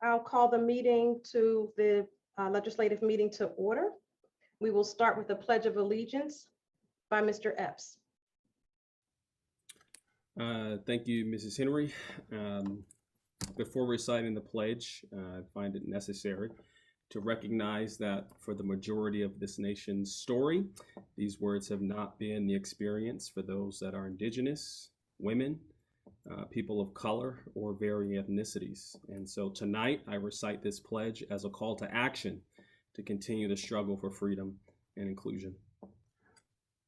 I'll call the meeting to the legislative meeting to order. We will start with the Pledge of Allegiance by Mr. Epps. Thank you, Mrs. Henry. Before reciting the pledge, I find it necessary to recognize that for the majority of this nation's story, these words have not been the experience for those that are indigenous, women, people of color, or varying ethnicities. And so tonight, I recite this pledge as a call to action to continue the struggle for freedom and inclusion.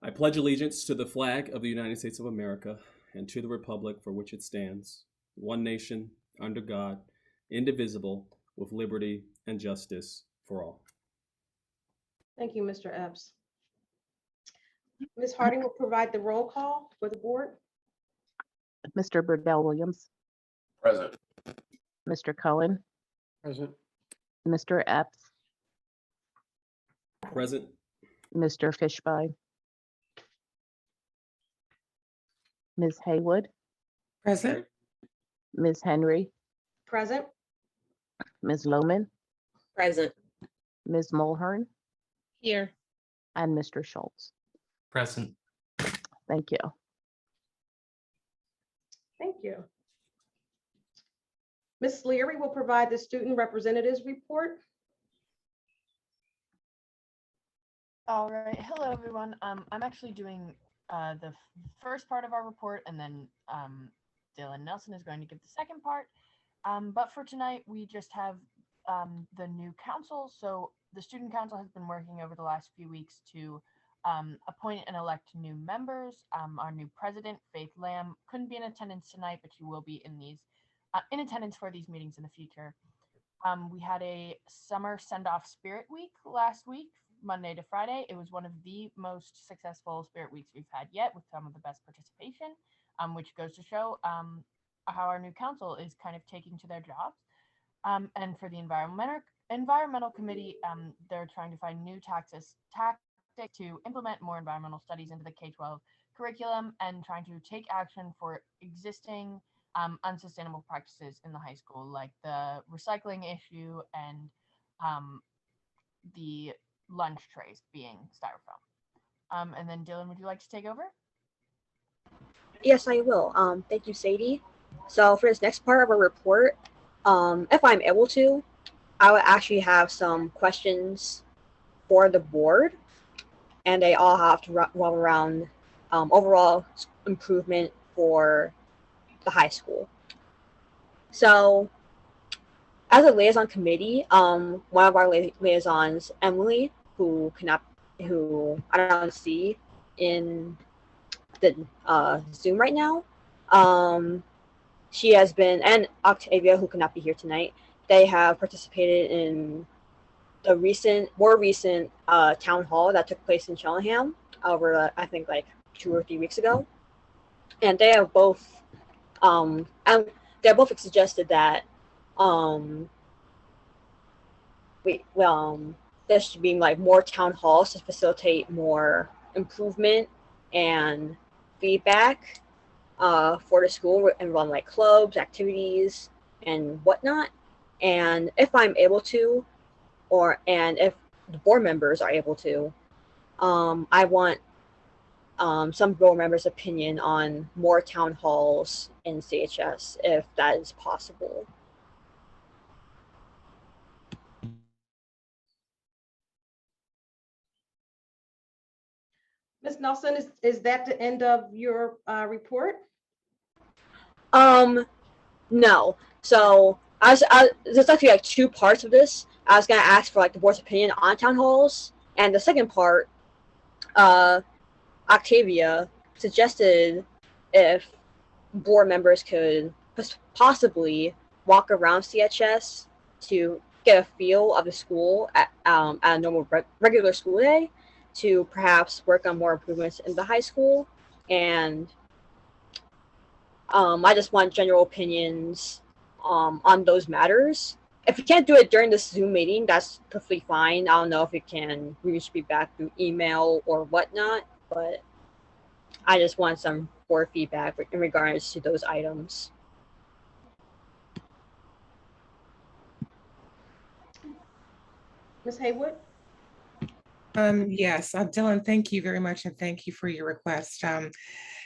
I pledge allegiance to the flag of the United States of America and to the republic for which it stands, one nation, under God, indivisible, with liberty and justice for all. Thank you, Mr. Epps. Ms. Harding will provide the roll call for the board. Mr. Burdell Williams, Present. Mr. Cohen, Present. Mr. Epps, Present. Mr. Fishby, Ms. Haywood, Present. Ms. Henry, Present. Ms. Lohman, Present. Ms. Mulhern, Here. and Mr. Schultz. Present. Thank you. Thank you. Ms. Leary will provide the student representatives report. All right. Hello, everyone. I'm actually doing the first part of our report, and then Dylan Nelson is going to give the second part. But for tonight, we just have the new council. So the student council has been working over the last few weeks to appoint and elect new members. Our new president, Faith Lamb, couldn't be in attendance tonight, but she will be in attendance for these meetings in the future. We had a summer send-off spirit week last week, Monday to Friday. It was one of the most successful spirit weeks we've had yet, with some of the best participation, which goes to show how our new council is kind of taking to their jobs. And for the environmental committee, they're trying to find new tactics to implement more environmental studies into the K-12 curriculum and trying to take action for existing unsustainable practices in the high school, like the recycling issue and the lunch trays being styrofoam. And then Dylan, would you like to take over? Yes, I will. Thank you, Sadie. So for this next part of our report, if I'm able to, I would actually have some questions for the board, and they all have to revolve around overall improvement for the high school. So as a liaison committee, one of our liaisons, Emily, who I don't see in the Zoom right now, she has been, and Octavia, who cannot be here tonight, they have participated in the more recent town hall that took place in Cheltenham over, I think, like 2 or 3 weeks ago. And they have both, suggested that there should be like more town halls to facilitate more improvement and feedback for the school and run like clubs, activities, and whatnot. And if I'm able to, and if the board members are able to, I want some board members' opinion on more town halls in CHS, if that is possible. Ms. Nelson, is that the end of your report? No. So there's actually like 2 parts of this. I was gonna ask for like the board's opinion on town halls, and the second part, Octavia suggested if board members could possibly walk around CHS to get a feel of the school at a normal regular school day, to perhaps work on more improvements in the high school. And I just want general opinions on those matters. If you can't do it during this Zoom meeting, that's perfectly fine. I don't know if you can reach feedback through email or whatnot, but I just want some board feedback in regards to those items. Ms. Haywood? Yes, Dylan, thank you very much, and thank you for your request.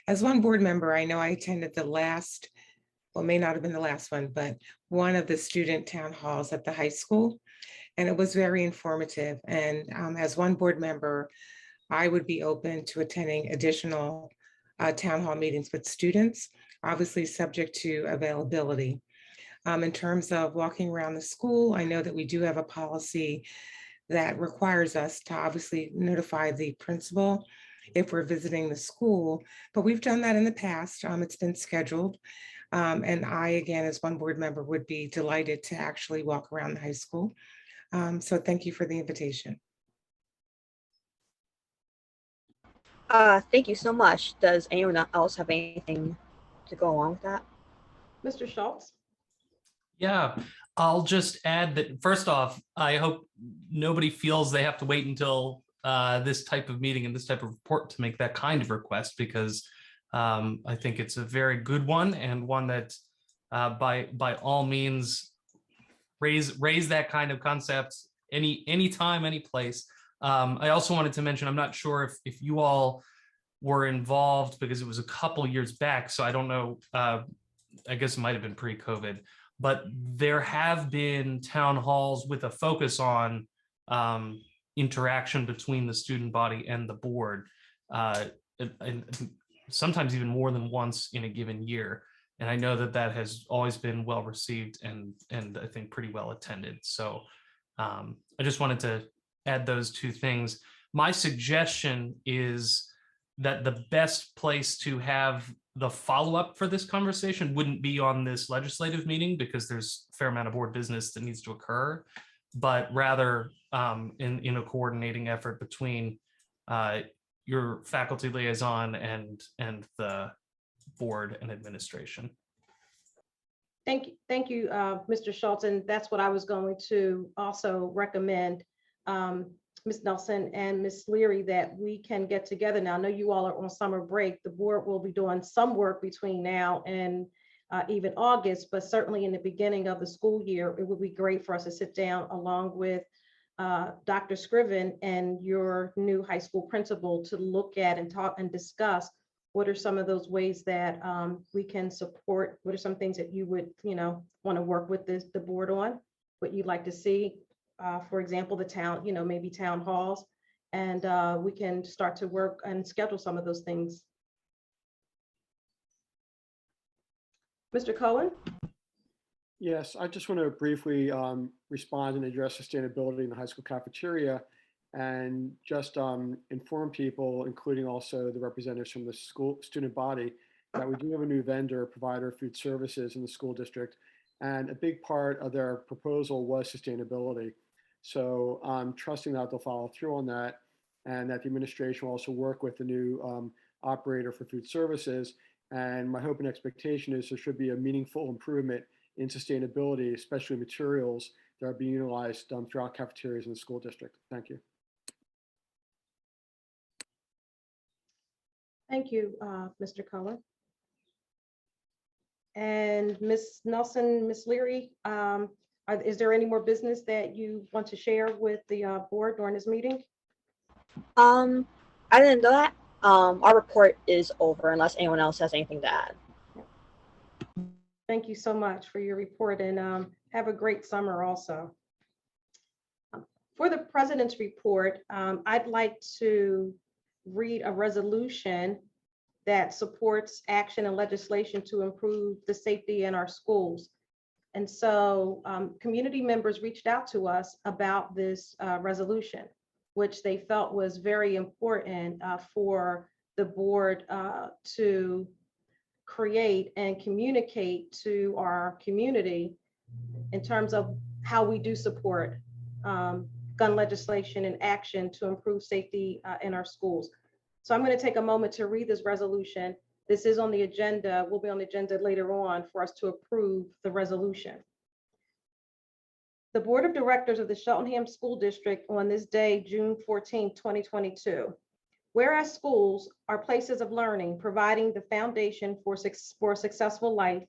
As one board member, I know I attended the last, well, may not have been the last one, but one of the student town halls at the high school, and it was very informative. And as one board member, I would be open to attending additional town hall meetings with students, obviously subject to availability. In terms of walking around the school, I know that we do have a policy that requires us to obviously notify the principal if we're visiting the school, but we've done that in the past. It's been scheduled. And I, again, as one board member, would be delighted to actually walk around the high school. So thank you for the invitation. Thank you so much. Does anyone else have anything to go along with that? Mr. Schultz? Yeah, I'll just add that first off, I hope nobody feels they have to wait until this type of meeting and this type of report to make that kind of request, because I think it's a very good one, and one that by all means raise that kind of concept any time, any place. I also wanted to mention, I'm not sure if you all were involved, because it was a couple years back, so I don't know, I guess it might have been pre-COVID, but there have been town halls with a focus on interaction between the student body and the board, and sometimes even more than once in a given year. And I know that that has always been well received and I think pretty well attended. So I just wanted to add those two things. My suggestion is that the best place to have the follow-up for this conversation wouldn't be on this legislative meeting, because there's a fair amount of board business that needs to occur, but rather in a coordinating effort between your faculty liaison and the board and administration. Thank you, Mr. Schultz, and that's what I was going to also recommend, Ms. Nelson and Ms. Leary, that we can get together. Now, I know you all are on summer break. The board will be doing some work between now and even August, but certainly in the beginning of the school year, it would be great for us to sit down along with Dr. Scriven and your new high school principal to look at and talk and discuss what are some of those ways that we can support, what are some things that you would, want to work with the board on, what you'd like to see. For example, the town, maybe town halls, and we can start to work and schedule some of those things. Mr. Cohen? Yes, I just want to briefly respond and address sustainability in the high school cafeteria, and just inform people, including also the representatives from the school student body, that we do have a new vendor provider of food services in the school district, and a big part of their proposal was sustainability. So I'm trusting that they'll follow through on that, and that the administration will also work with the new operator for food services. And my hope and expectation is there should be a meaningful improvement in sustainability, especially materials that are being utilized throughout cafeterias in the school district. Thank you. Thank you, Mr. Cohen. And Ms. Nelson, Ms. Leary, is there any more business that you want to share with the board during this meeting? Other than that, our report is over unless anyone else has anything to add. Thank you so much for your report, and have a great summer also. For the president's report, I'd like to read a resolution that supports action and legislation to improve the safety in our schools. And so community members reached out to us about this resolution, which they felt was very important for the board to create and communicate to our community in terms of how we do support gun legislation and action to improve safety in our schools. So I'm going to take a moment to read this resolution. This is on the agenda, will be on the agenda later on for us to approve the resolution. The Board of Directors of the Cheltenham School District on this day, June 14, 2022. Whereas schools are places of learning, providing the foundation for a successful life,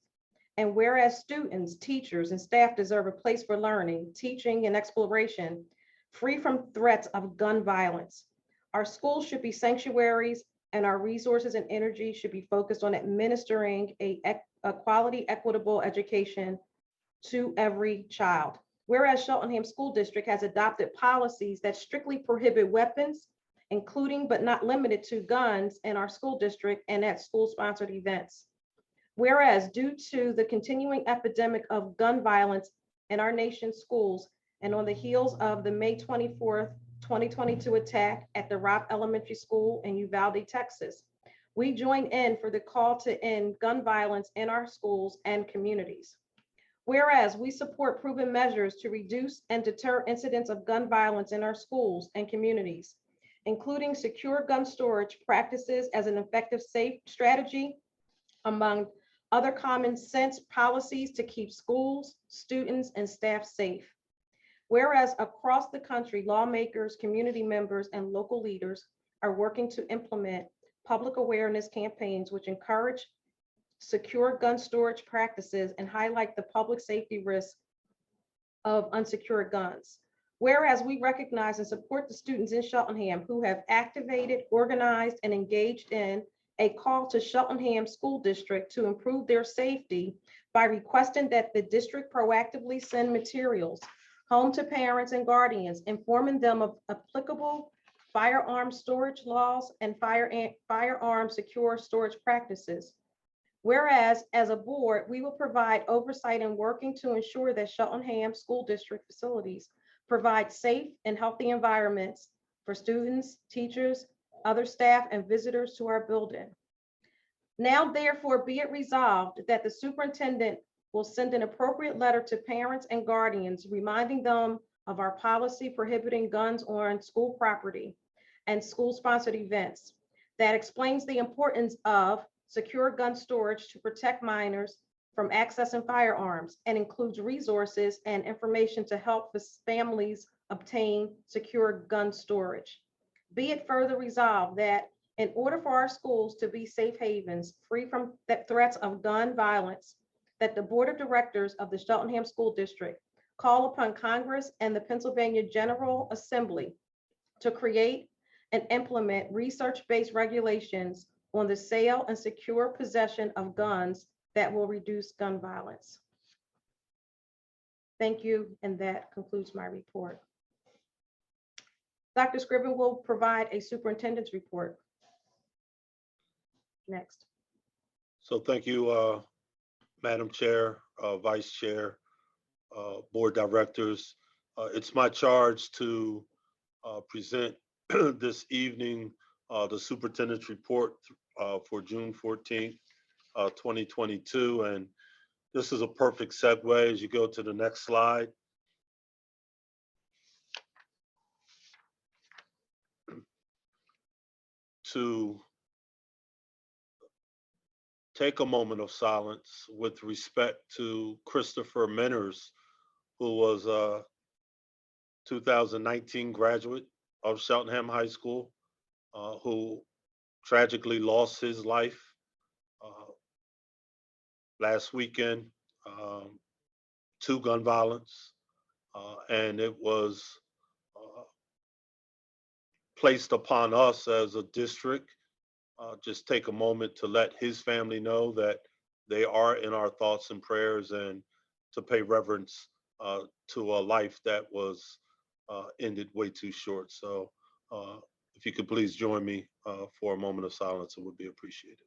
and whereas students, teachers, and staff deserve a place for learning, teaching, and exploration, free from threats of gun violence. Our schools should be sanctuaries, and our resources and energy should be focused on administering a quality, equitable education to every child. Whereas Cheltenham School District has adopted policies that strictly prohibit weapons, including but not limited to guns, in our school district and at school-sponsored events. Whereas due to the continuing epidemic of gun violence in our nation's schools, and on the heels of the May 24th, 2022 attack at the Robb Elementary School in Uvalde, Texas, we join in for the call to end gun violence in our schools and communities. Whereas we support proven measures to reduce and deter incidents of gun violence in our schools and communities, including secure gun storage practices as an effective safe strategy, among other common sense policies to keep schools, students, and staff safe. Whereas across the country, lawmakers, community members, and local leaders are working to implement public awareness campaigns which encourage secure gun storage practices and highlight the public safety risks of unsecured guns. Whereas we recognize and support the students in Cheltenham who have activated, organized, and engaged in a call to Cheltenham School District to improve their safety by requesting that the district proactively send materials home to parents and guardians, informing them of applicable firearm storage laws and firearm secure storage practices. Whereas, as a board, we will provide oversight and working to ensure that Cheltenham School District facilities provide safe and healthy environments for students, teachers, other staff, and visitors to our building. Now, therefore, be it resolved that the superintendent will send an appropriate letter to parents and guardians, reminding them of our policy prohibiting guns on school property and school-sponsored events that explains the importance of secure gun storage to protect minors from accessing firearms and includes resources and information to help families obtain secure gun storage. Be it further resolved that in order for our schools to be safe havens, free from threats of gun violence, that the Board of Directors of the Cheltenham School District call upon Congress and the Pennsylvania General Assembly to create and implement research-based regulations on the sale and secure possession of guns that will reduce gun violence. Thank you, and that concludes my report. Dr. Scriven will provide a superintendent's report. Next. So thank you, Madam Chair, Vice Chair, Board Directors. It's my charge to present this evening the superintendent's report for June 14th, 2022. And this is a perfect segue as you go to the next slide. To take a moment of silence with respect to Christopher Menners, who was a 2019 graduate of Cheltenham High School, who tragically lost his life last weekend to gun violence. And it was placed upon us as a district. Just take a moment to let his family know that they are in our thoughts and prayers, and to pay reverence to a life that was ended way too short. So if you could please join me for a moment of silence, it would be appreciated.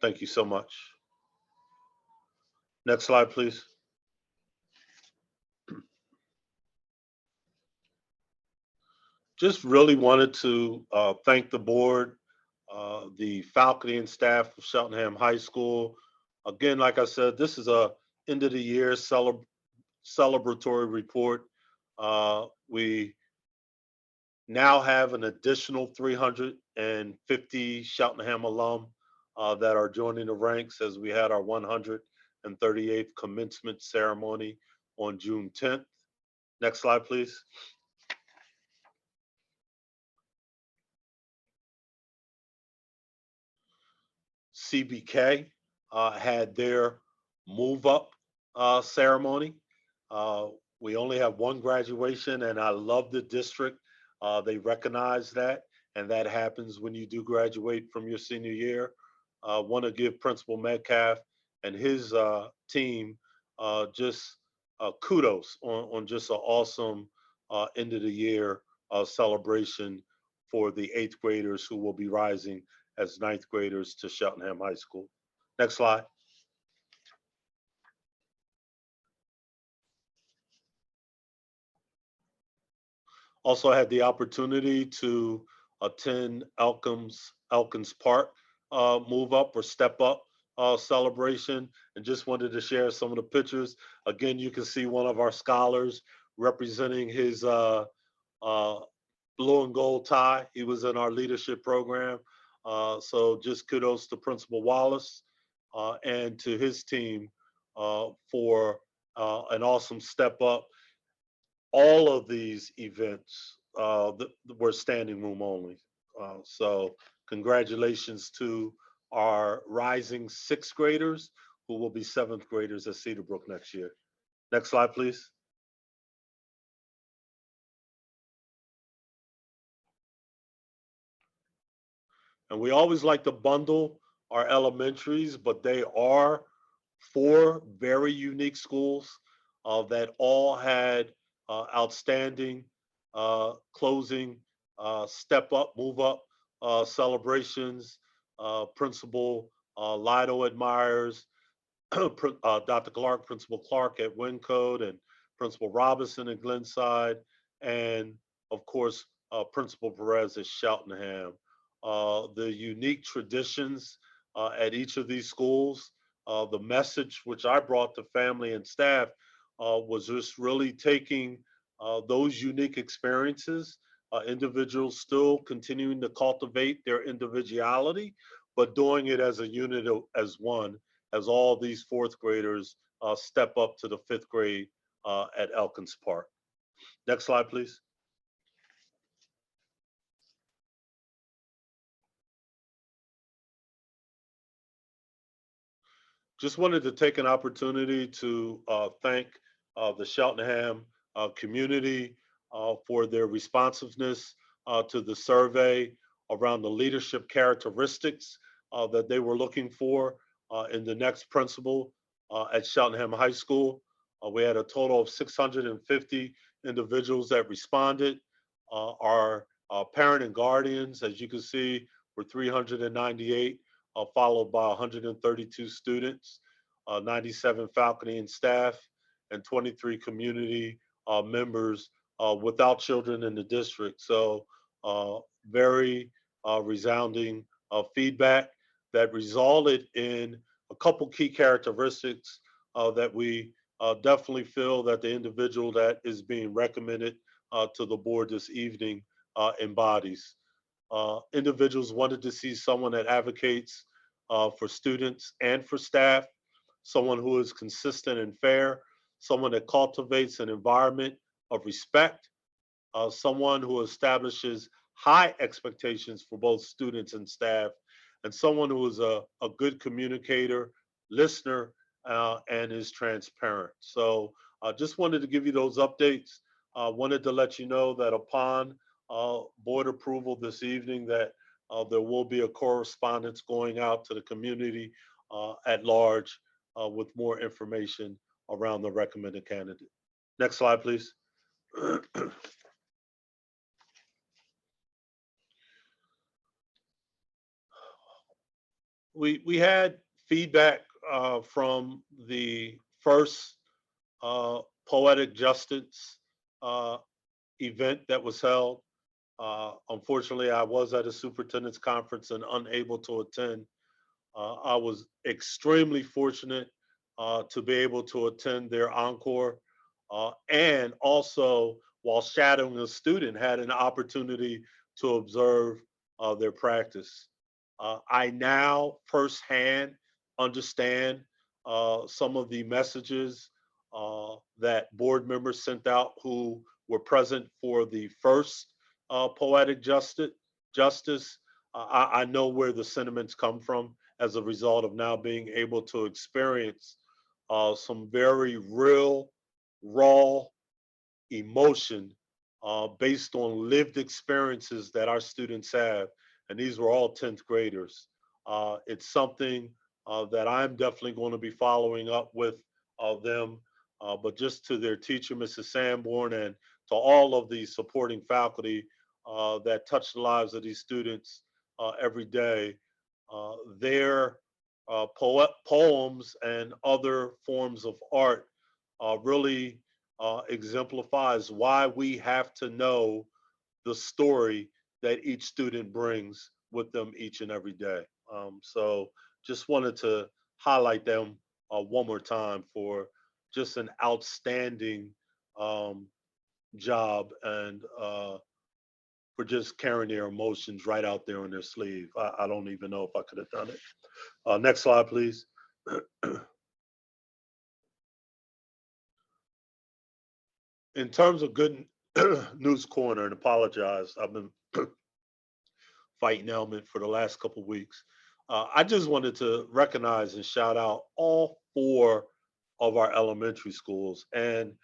Thank you so much. Next slide, please. Just really wanted to thank the board, the faculty and staff of Cheltenham High School. Again, like I said, this is a end of the year celebratory report. We now have an additional 350 Cheltenham alum that are joining the ranks, as we had our 138th commencement ceremony on June 10th. Next slide, please. CBK had their move up ceremony. We only have one graduation, and I love the district. They recognize that, and that happens when you do graduate from your senior year. Want to give Principal Metcalf and his team just kudos on just an awesome end of the year celebration for the 8th graders who will be rising as 9th graders to Cheltenham High School. Next slide. Also had the opportunity to attend Elkins Park move up or step up celebration, and just wanted to share some of the pictures. Again, you can see one of our scholars representing his blue and gold tie. He was in our leadership program. So just kudos to Principal Wallace and to his team for an awesome step up. All of these events were standing room only. So congratulations to our rising 6th graders who will be 7th graders at Cedar Brook next year. Next slide, please. And we always like to bundle our elementaries, but they are 4 very unique schools that all had outstanding closing step up, move up celebrations. Principal Lido admires Dr. Clark, Principal Clark at Wincode, and Principal Robinson at Glenside, and of course, Principal Perez at Cheltenham. The unique traditions at each of these schools, the message which I brought to family and staff was just really taking those unique experiences, individuals still continuing to cultivate their individuality, but doing it as a unit, as one, as all these 4th graders step up to the 5th grade at Elkins Park. Next slide, please. Just wanted to take an opportunity to thank the Cheltenham community for their responsiveness to the survey around the leadership characteristics that they were looking for in the next principal at Cheltenham High School. We had a total of 650 individuals that responded. Our parent and guardians, as you can see, were 398. Followed by 132 students, 97 faculty staff, and 23 community members without children in the district. So very resounding feedback that resulted in a couple key characteristics that we definitely feel that the individual that is being recommended to the board this evening embodies. Individuals wanted to see someone that advocates for students and for staff, someone who is consistent and fair, someone that cultivates an environment of respect, someone who establishes high expectations for both students and staff, and someone who is a good communicator, listener, and is transparent. So I just wanted to give you those updates. Wanted to let you know that upon board approval this evening that there will be a correspondence going out to the community at large with more information around the recommended candidate. Next slide, please. We had feedback from the first Poetic Justice event that was held. Unfortunately, I was at a superintendent's conference and unable to attend. I was extremely fortunate to be able to attend their encore, and also while shadowing a student, had an opportunity to observe their practice. I now firsthand understand some of the messages that board members sent out who were present for the first poetic justice. I know where the sentiments come from as a result of now being able to experience some very real, raw emotion based on lived experiences that our students have. And these were all 10th graders. It's something that I'm definitely going to be following up with them, but just to their teacher, Mrs. Sanborn, and to all of the supporting faculty that touch the lives of these students every day. Their poems and other forms of art really exemplifies why we have to know the story that each student brings with them each and every day. So just wanted to highlight them one more time for just an outstanding job and for just carrying their emotions right out there on their sleeve. I don't even know if I could have done it. Next slide, please. In terms of good news corner, and apologize, I've been fighting ailment for the last couple of weeks. I just wanted to recognize and shout out all 4 of our elementary schools. And,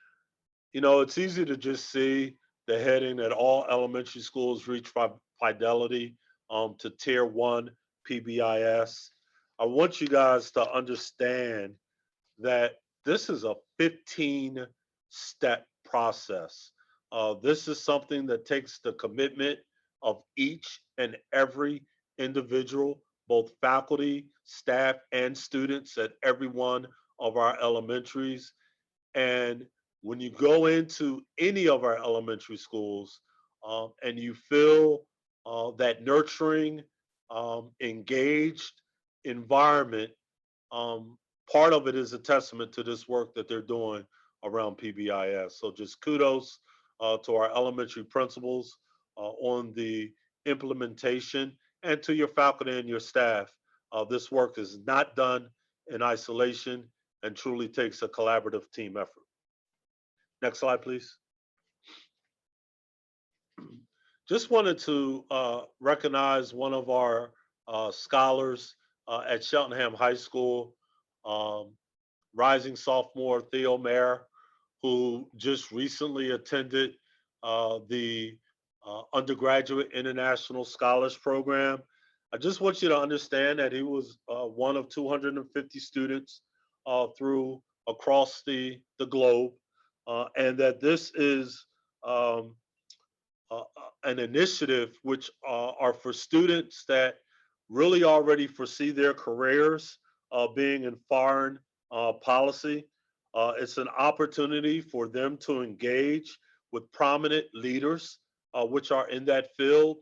you know, it's easy to just see the heading that all elementary schools reach fidelity to tier 1 PBIS. I want you guys to understand that this is a 15-step process. This is something that takes the commitment of each and every individual, both faculty, staff, and students at every one of our elementaries. And when you go into any of our elementary schools and you feel that nurturing, engaged environment, part of it is a testament to this work that they're doing around PBIS. So just kudos to our elementary principals on the implementation, and to your faculty and your staff. This work is not done in isolation and truly takes a collaborative team effort. Next slide, please. Just wanted to recognize one of our scholars at Cheltenham High School, rising sophomore Theo Mayer, who just recently attended the undergraduate international scholars program. I just want you to understand that he was one of 250 students through across the globe, and that this is an initiative which are for students that really already foresee their careers being in foreign policy. It's an opportunity for them to engage with prominent leaders which are in that field.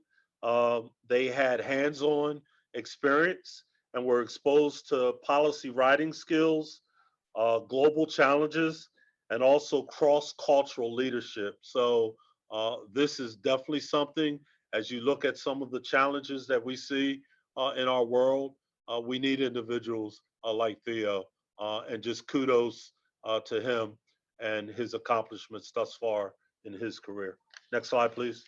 They had hands-on experience and were exposed to policy writing skills, global challenges, and also cross-cultural leadership. So this is definitely something, as you look at some of the challenges that we see in our world, we need individuals like Theo, and just kudos to him and his accomplishments thus far in his career. Next slide, please.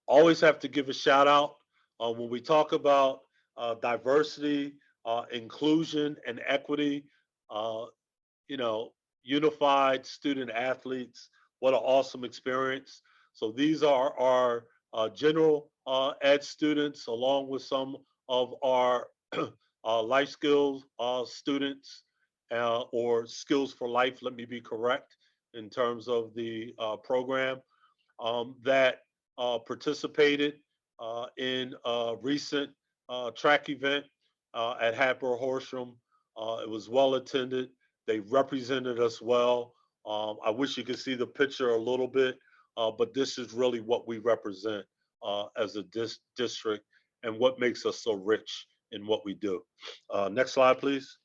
Always have to give a shout out when we talk about diversity, inclusion, and equity. You know, unified student athletes. What an awesome experience. So these are our general ed students, along with some of our life skills students, or skills for life, let me be correct, in terms of the program that participated in a recent track event at Hatboro Horsham. It was well attended. They represented us well. I wish you could see the picture a little bit, but this is really what we represent as a district and what makes us so rich in what we do. Next slide, please.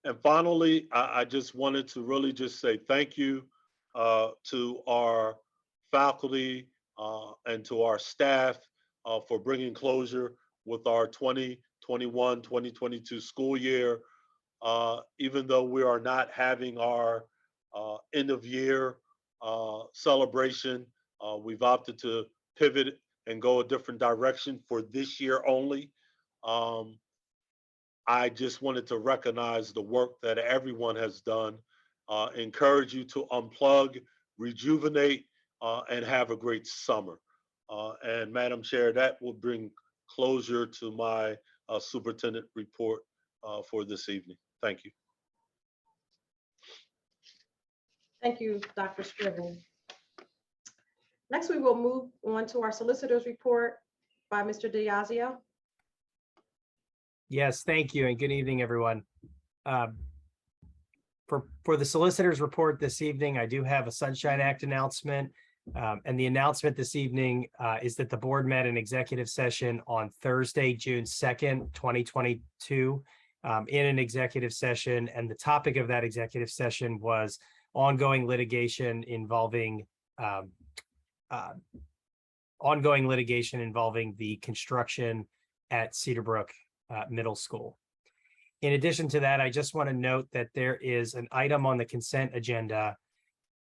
And finally, I just wanted to really just say thank you to our faculty and to our staff for bringing closure with our 2021-2022 school year. Even though we are not having our end of year celebration, we've opted to pivot and go a different direction for this year only. I just wanted to recognize the work that everyone has done, encourage you to unplug, rejuvenate, and have a great summer. And Madam Chair, that will bring closure to my superintendent report for this evening. Thank you. Thank you, Dr. Scriven. Next, we will move on to our solicitor's report by Mr. Diazio. Yes, thank you, and good evening, everyone. For the solicitor's report this evening, I do have a Sunshine Act announcement. And the announcement this evening is that the board met in executive session on Thursday, June 2nd, 2022, in an executive session. And the topic of that executive session was ongoing litigation involving the construction at Cedarbrook Middle School. In addition to that, I just want to note that there is an item on the consent agenda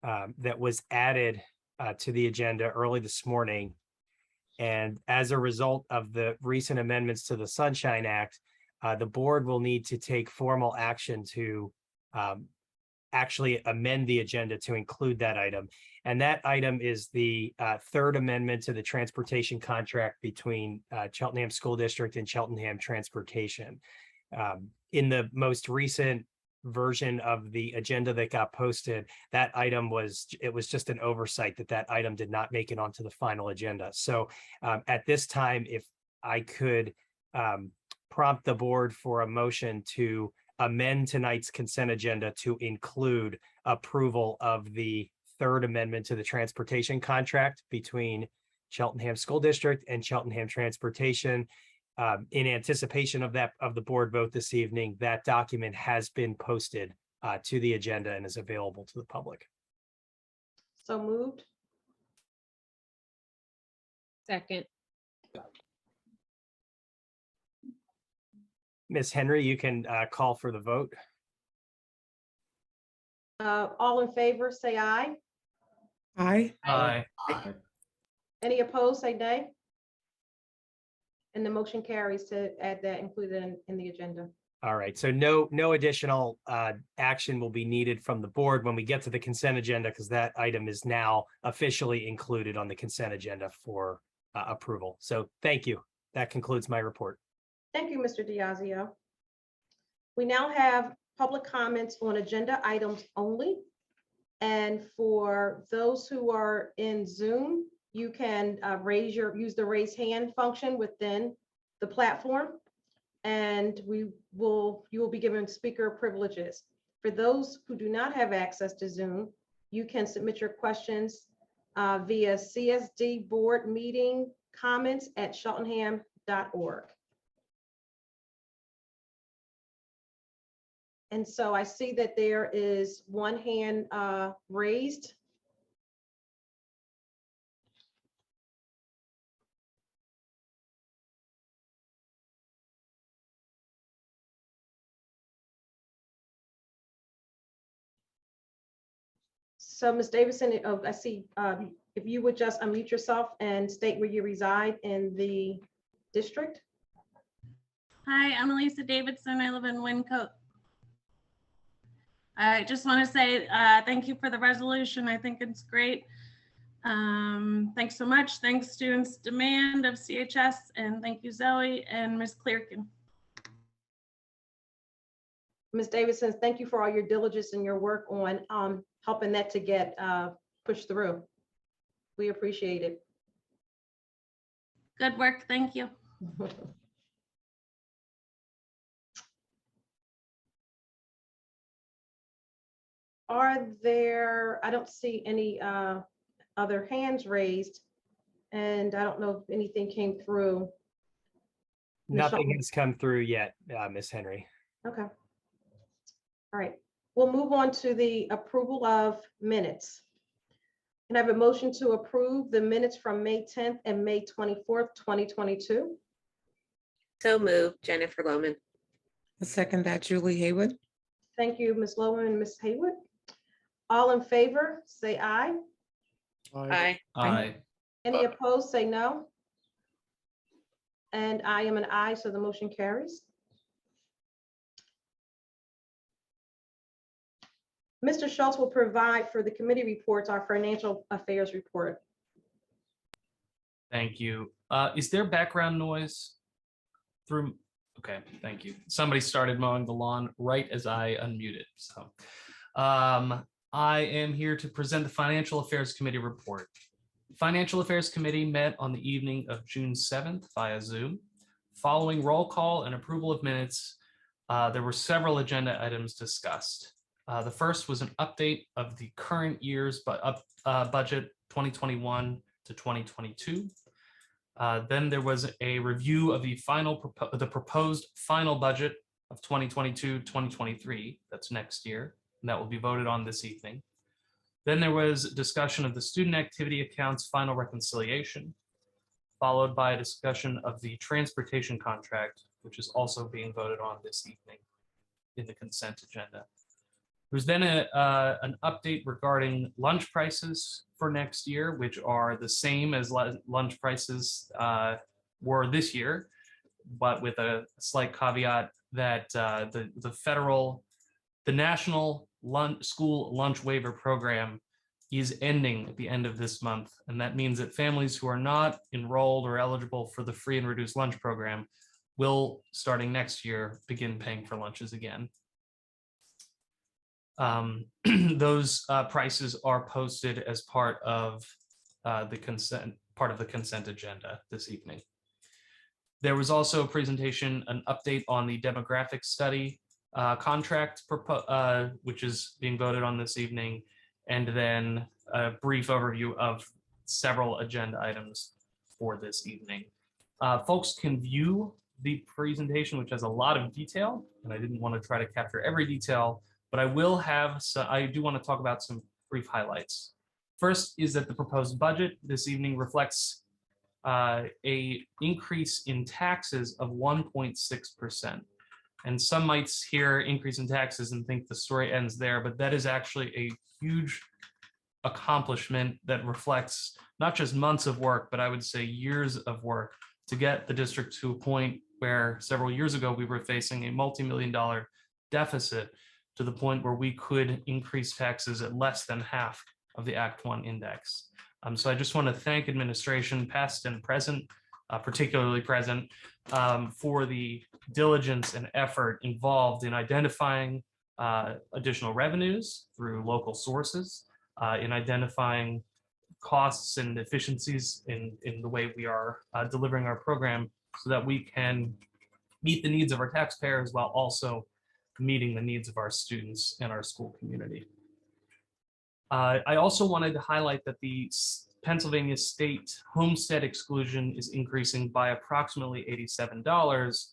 that was added to the agenda early this morning. And as a result of the recent amendments to the Sunshine Act, the board will need to take formal action to actually amend the agenda to include that item. And that item is the third amendment to the transportation contract between Cheltenham School District and Cheltenham Transportation. In the most recent version of the agenda that got posted, that item was just an oversight that item did not make it onto the final agenda. So at this time, if I could prompt the board for a motion to amend tonight's consent agenda to include approval of the third amendment to the transportation contract between Cheltenham School District and Cheltenham Transportation. In anticipation of the board vote this evening, that document has been posted to the agenda and is available to the public. So moved. Second. Ms. Henry, you can call for the vote. All in favor, say aye. Aye. Aye. Any opposed, say nay. And the motion carries to add that included in the agenda. All right, so no additional action will be needed from the board when we get to the consent agenda, because that item is now officially included on the consent agenda for approval. So thank you. That concludes my report. Thank you, Mr. Diazio. We now have public comments on agenda items only. And for those who are in Zoom, you can use the raise hand function within the platform, and you will be given speaker privileges. For those who do not have access to Zoom, you can submit your questions via CSD board meeting comments@cheltenham.org. And so I see that there is one hand raised. So Ms. Davidson, I see if you would just unmute yourself and state where you reside in the district. Hi, I'm Elisa Davidson. I live in Wyncote. I just want to say thank you for the resolution. I think it's great. Thanks so much. Thanks Students Demand of CHS, and thank you Zoe and Ms. Clearkin. Ms. Davidson, thank you for all your diligence and your work on helping that to get pushed through. We appreciate it. Good work. Thank you. Are there, I don't see any other hands raised, and I don't know if anything came through. Nothing has come through yet, Ms. Henry. Okay. All right, we'll move on to the approval of minutes. Can I have a motion to approve the minutes from May 10th and May 24th, 2022? So moved, Jennifer Loman. I second that, Julie Haywood. Thank you, Ms. Loman and Ms. Haywood. All in favor, say aye. Aye. Aye. Any opposed, say no. And I am an aye, so the motion carries. Mr. Schultz will provide for the committee reports our financial affairs report. Thank you. Is there background noise through? Okay, thank you. Somebody started mowing the lawn right as I unmuted. So I am here to present the Financial Affairs Committee report. Financial Affairs Committee met on the evening of June 7th via Zoom. Following roll call and approval of minutes, there were several agenda items discussed. The first was an update of the current year's budget 2021 to 2022. Then there was a review of the proposed final budget of 2022-2023. That's next year, and that will be voted on this evening. Then there was discussion of the student activity accounts final reconciliation, followed by a discussion of the transportation contract, which is also being voted on this evening in the consent agenda. There's then an update regarding lunch prices for next year, which are the same as lunch prices were this year, but with a slight caveat that the National School Lunch Waiver Program is ending at the end of this month. And that means that families who are not enrolled or eligible for the free and reduced lunch program will, starting next year, begin paying for lunches again. Those prices are posted as part of the consent agenda this evening. There was also a presentation, an update on the demographic study contract, which is being voted on this evening, and then a brief overview of several agenda items for this evening. Folks can view the presentation, which has a lot of detail, and I didn't want to try to capture every detail, but I do want to talk about some brief highlights. First is that the proposed budget this evening reflects a increase in taxes of 1.6%. And some might hear increase in taxes and think the story ends there, but that is actually a huge accomplishment that reflects not just months of work, but I would say years of work to get the district to a point where several years ago we were facing a multi-million-dollar deficit, to the point where we could increase taxes at less than half of the Act 1 index. So I just want to thank administration, past and present, particularly present, for the diligence and effort involved in identifying additional revenues through local sources, in identifying costs and efficiencies in the way we are delivering our program, so that we can meet the needs of our taxpayers while also meeting the needs of our students and our school community. I also wanted to highlight that the Pennsylvania state homestead exclusion is increasing by approximately $87,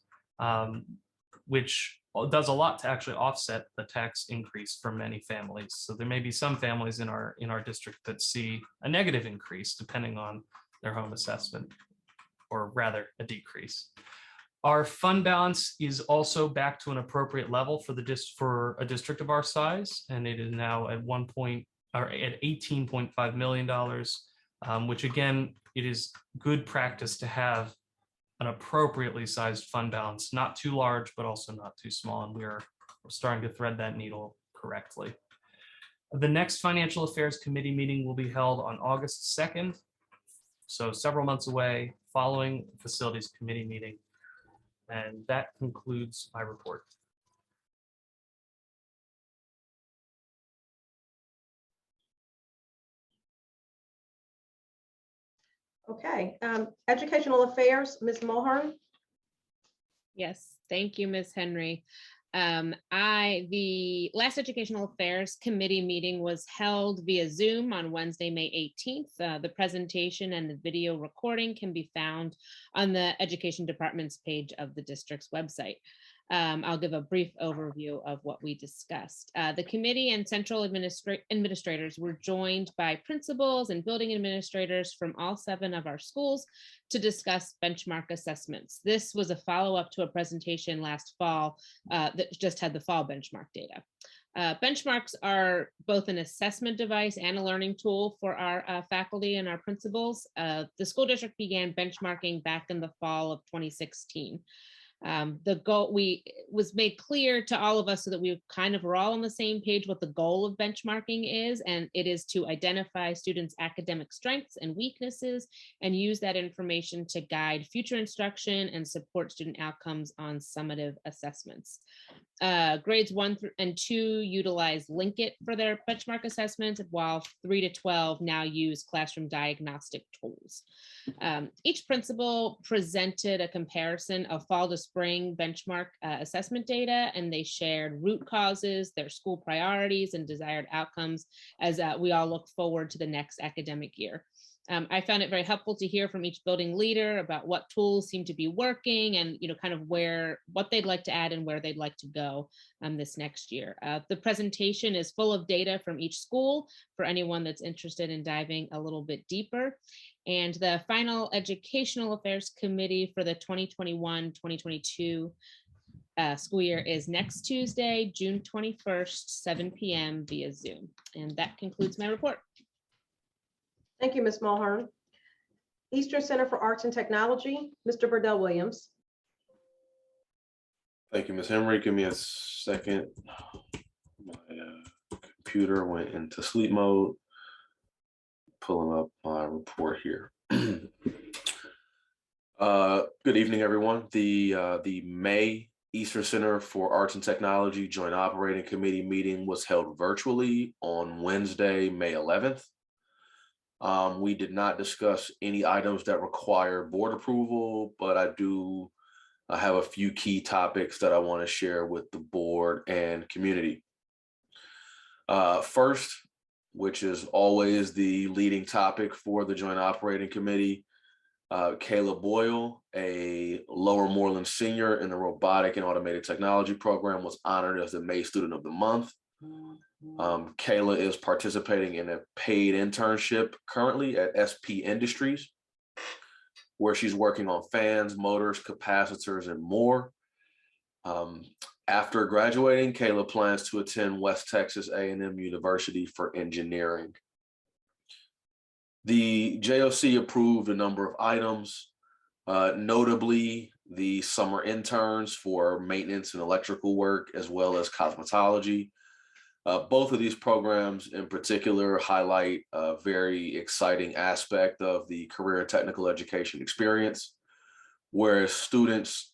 which does a lot to actually offset the tax increase for many families. So there may be some families in our district that see a negative increase depending on their home assessment, or rather a decrease. Our fund balance is also back to an appropriate level for a district of our size, and it is now at $18.5 million, which again, it is good practice to have an appropriately sized fund balance, not too large, but also not too small, and we're starting to thread that needle correctly. The next Financial Affairs Committee meeting will be held on August 2nd, so several months away, following Facilities Committee meeting. And that concludes my report. Okay, Educational Affairs, Ms. Mulhern. Yes, thank you, Ms. Henry. The last Educational Affairs Committee meeting was held via Zoom on Wednesday, May 18th. The presentation and the video recording can be found on the Education Department's page of the district's website. I'll give a brief overview of what we discussed. The committee and central administrators were joined by principals and building administrators from all 7 of our schools to discuss benchmark assessments. This was a follow-up to a presentation last fall that just had the fall benchmark data. Benchmarks are both an assessment device and a learning tool for our faculty and our principals. The school district began benchmarking back in the fall of 2016. The goal was made clear to all of us so that we kind of were all on the same page what the goal of benchmarking is, and it is to identify students' academic strengths and weaknesses and use that information to guide future instruction and support student outcomes on summative assessments. Grades 1 and 2 utilize Linkit for their benchmark assessments, while 3 to 12 now use classroom diagnostic tools. Each principal presented a comparison of fall to spring benchmark assessment data, and they shared root causes, their school priorities, and desired outcomes as we all look forward to the next academic year. I found it very helpful to hear from each building leader about what tools seem to be working and, kind of what they'd like to add and where they'd like to go this next year. The presentation is full of data from each school for anyone that's interested in diving a little bit deeper. And the final Educational Affairs Committee for the 2021-2022 school year is next Tuesday, June 21st, 7 p.m. via Zoom. And that concludes my report. Thank you, Ms. Mulhern. Eastern Center for Arts and Technology, Mr. Burdell Williams. Thank you, Ms. Henry. Give me a second. My computer went into sleep mode. Pulling up my report here. Good evening, everyone. The May Eastern Center for Arts and Technology Joint Operating Committee meeting was held virtually on Wednesday, May 11th. We did not discuss any items that require board approval, but I do have a few key topics that I want to share with the board and community. First, which is always the leading topic for the Joint Operating Committee, Kayla Boyle, a Lower Moreland senior in the Robotic and Automated Technology program, was honored as the May Student of the Month. Kayla is participating in a paid internship currently at SP Industries, where she's working on fans, motors, capacitors, and more. After graduating, Kayla plans to attend West Texas A&M University for engineering. The JOC approved a number of items, notably the summer interns for maintenance and electrical work, as well as cosmetology. Both of these programs in particular highlight a very exciting aspect of the career and technical education experience, where students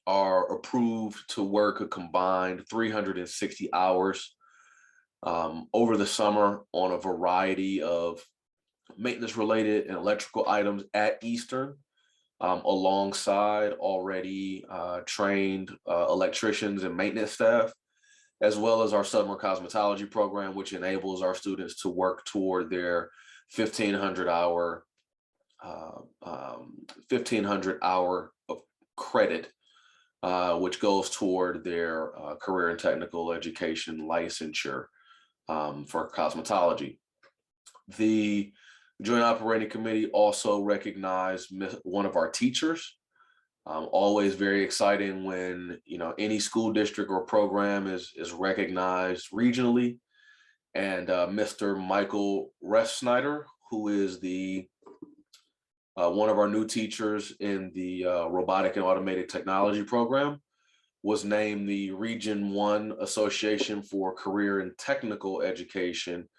are approved to work a combined 360 hours over the summer on a variety of maintenance related and electrical items at Eastern, alongside already trained electricians and maintenance staff, as well as our summer cosmetology program, which enables our students to work toward their 1,500 hour of credit, which goes toward their career and technical education licensure for cosmetology. The Joint Operating Committee also recognized one of our teachers. Always very exciting when any school district or program is recognized regionally. And Mr. Michael Refsnyder, who is the one of our new teachers in the Robotic and Automated Technology program, was named the Region 1 Association for Career and Technical Education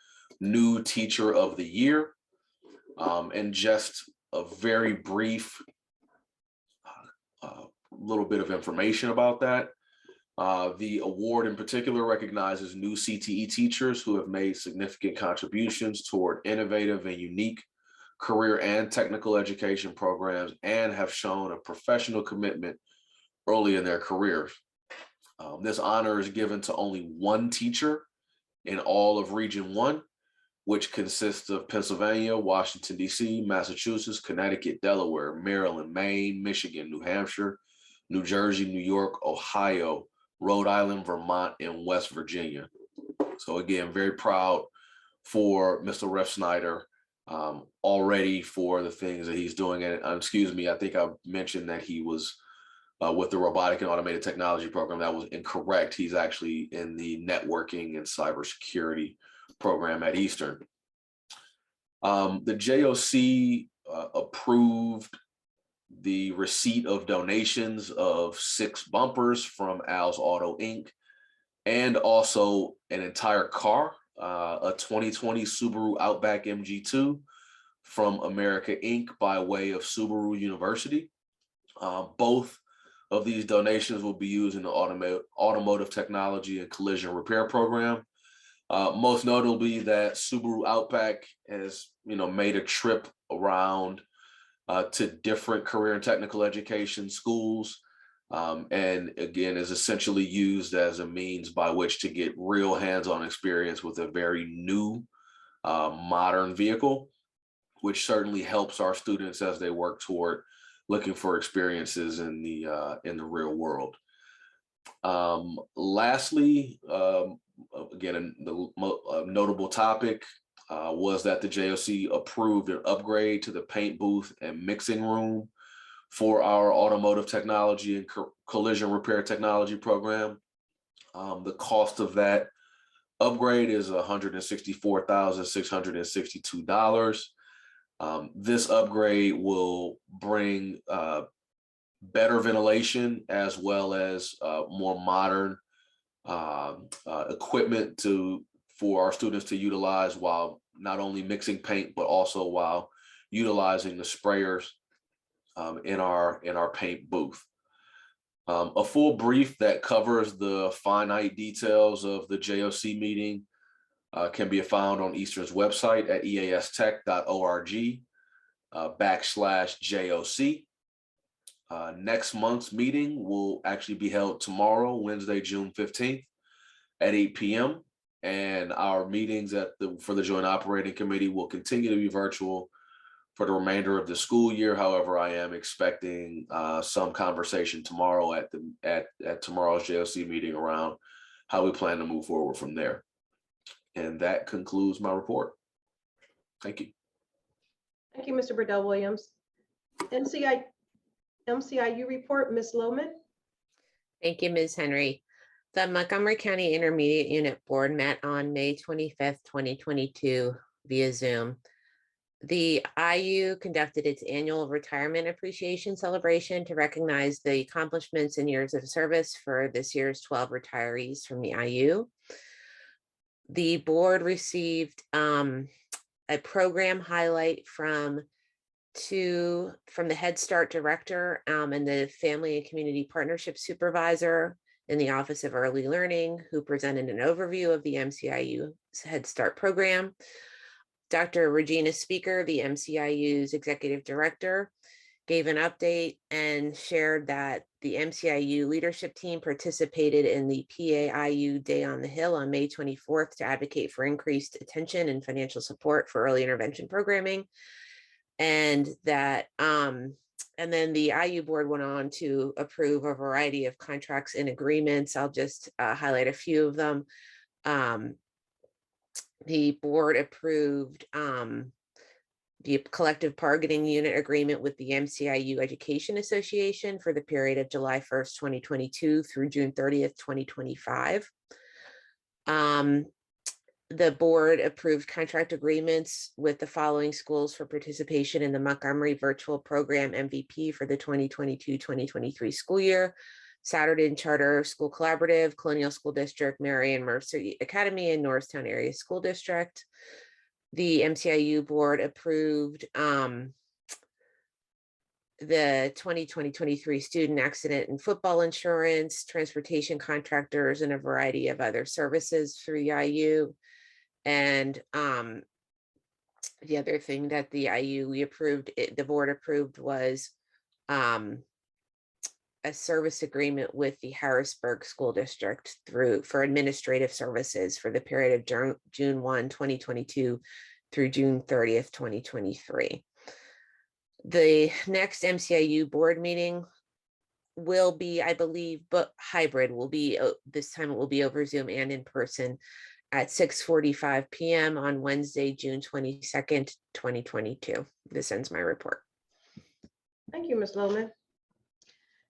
New Teacher of the Year. And just a very brief little bit of information about that. The award in particular recognizes new CTE teachers who have made significant contributions toward innovative and unique career and technical education programs and have shown a professional commitment early in their careers. This honor is given to only one teacher in all of Region 1, which consists of Pennsylvania, Washington, D.C., Massachusetts, Connecticut, Delaware, Maryland, Maine, Michigan, New Hampshire, New Jersey, New York, Ohio, Rhode Island, Vermont, and West Virginia. So again, very proud for Mr. Ref Snyder already for the things that he's doing. And excuse me, I think I mentioned that he was with the robotic and automated technology program. That was incorrect. He's actually in the networking and cybersecurity program at Eastern. The JOC approved the receipt of donations of 6 bumpers from Al's Auto Inc. and also an entire car, a 2020 Subaru Outback MG2 from America Inc. by way of Subaru University. Both of these donations will be used in the automotive technology and collision repair program. Most notably that Subaru Outback has, made a trip around to different career and technical education schools, and again is essentially used as a means by which to get real hands-on experience with a very new, modern vehicle, which certainly helps our students as they work toward looking for experiences in the real world. Lastly, again, the notable topic was that the JOC approved an upgrade to the paint booth and mixing room for our automotive technology and collision repair technology program. The cost of that upgrade is $164,662. This upgrade will bring better ventilation as well as more modern equipment for our students to utilize while not only mixing paint, but also while utilizing the sprayers in our paint booth. A full brief that covers the finite details of the JOC meeting can be found on Eastern's website at eastern.org/JOC. Next month's meeting will actually be held tomorrow, Wednesday, June 15th at 8 p.m. And our meetings for the Joint Operating Committee will continue to be virtual for the remainder of the school year. However, I am expecting some conversation tomorrow at tomorrow's JOC meeting around how we plan to move forward from there. And that concludes my report. Thank you. Thank you, Mr. Burdell Williams. MCIU report, Ms. Lohman. Thank you, Ms. Henry. The Montgomery County Intermediate Unit Board met on May 25th, 2022 via Zoom. The IU conducted its annual retirement appreciation celebration to recognize the accomplishments and years of service for this year's 12 retirees from the IU. The board received a program highlight from the Head Start Director and the Family and Community Partnership Supervisor in the Office of Early Learning, who presented an overview of the MCIU Head Start program. Dr. Regina Speaker, the MCIU's Executive Director, gave an update and shared that the MCIU leadership team participated in the PAIU Day on the Hill on May 24th to advocate for increased attention and financial support for early intervention programming. And that, and then the IU board went on to approve a variety of contracts and agreements. I'll just highlight a few of them. The board approved the collective bargaining unit agreement with the MCIU Education Association for the period of July 1st, 2022 through June 30th, 2025. The board approved contract agreements with the following schools for participation in the Montgomery Virtual Program MVP for the 2022-2023 school year: Souderton Charter School Collaborative, Colonial School District, Marion Mercer Academy, and Norristown Area School District. The MCIU board approved the 2020-23 student accident and football insurance, transportation contractors, and a variety of other services through the IU. And the other thing that the the board approved was a service agreement with the Harrisburg School District for administrative services for the period of June 1, 2022 through June 30th, 2023. The next MCIU board meeting will be, I believe, but hybrid will be, this time it will be over Zoom and in person at 6:45 p.m. on Wednesday, June 22nd, 2022. This ends my report. Thank you, Ms. Lohman.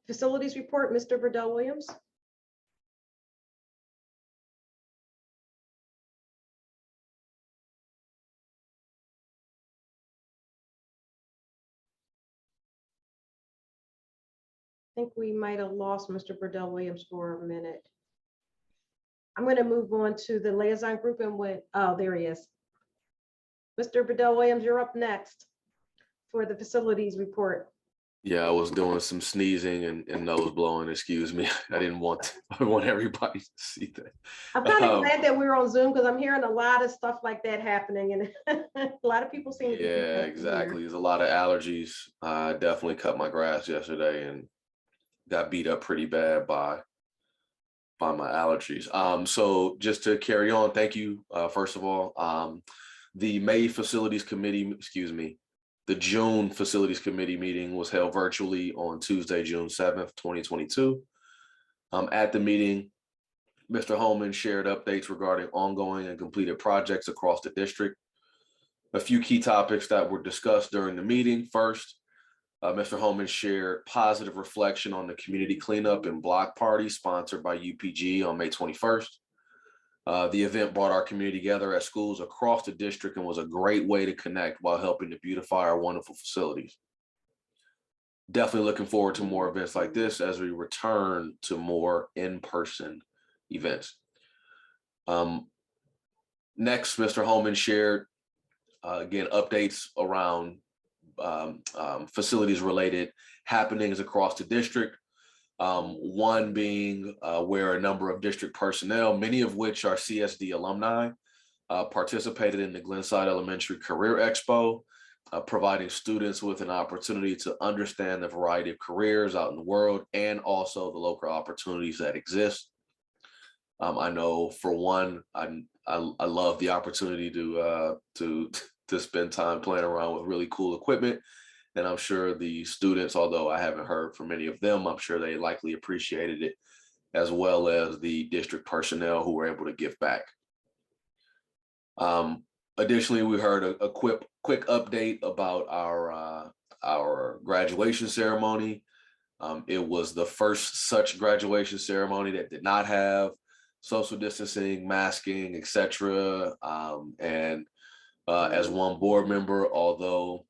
Facilities report, Mr. Verdell Williams. I think we might have lost Mr. Verdell Williams for a minute. I'm going to move on to the liaison group and oh, there he is. Mr. Verdell Williams, you're up next for the facilities report. Yeah, I was doing some sneezing and nose blowing. Excuse me. I want everybody to see that. I'm kind of glad that we're on Zoom because I'm hearing a lot of stuff like that happening, and a lot of people seem to be. Yeah, exactly. There's a lot of allergies. I definitely cut my grass yesterday and got beat up pretty bad by my allergies. So just to carry on, thank you. First of all, the May Facilities Committee, the June Facilities Committee meeting was held virtually on Tuesday, June 7th, 2022. At the meeting, Mr. Holman shared updates regarding ongoing and completed projects across the district. A few key topics that were discussed during the meeting. First, Mr. Holman shared positive reflection on the community cleanup and block party sponsored by UPG on May 21st. The event brought our community together at schools across the district and was a great way to connect while helping to beautify our wonderful facilities. Definitely looking forward to more events like this as we return to more in-person events. Next, Mr. Holman shared, again, updates around facilities related happenings across the district. One being where a number of district personnel, many of which are CSD alumni, participated in the Glenside Elementary Career Expo, providing students with an opportunity to understand the variety of careers out in the world and also the local opportunities that exist. I know for one, I love the opportunity to spend time playing around with really cool equipment. And I'm sure the students, although I haven't heard from many of them, I'm sure they likely appreciated it, as well as the district personnel who were able to give back. Additionally, we heard a quick update about our graduation ceremony. It was the first such graduation ceremony that did not have social distancing, masking, etc. As one board member, although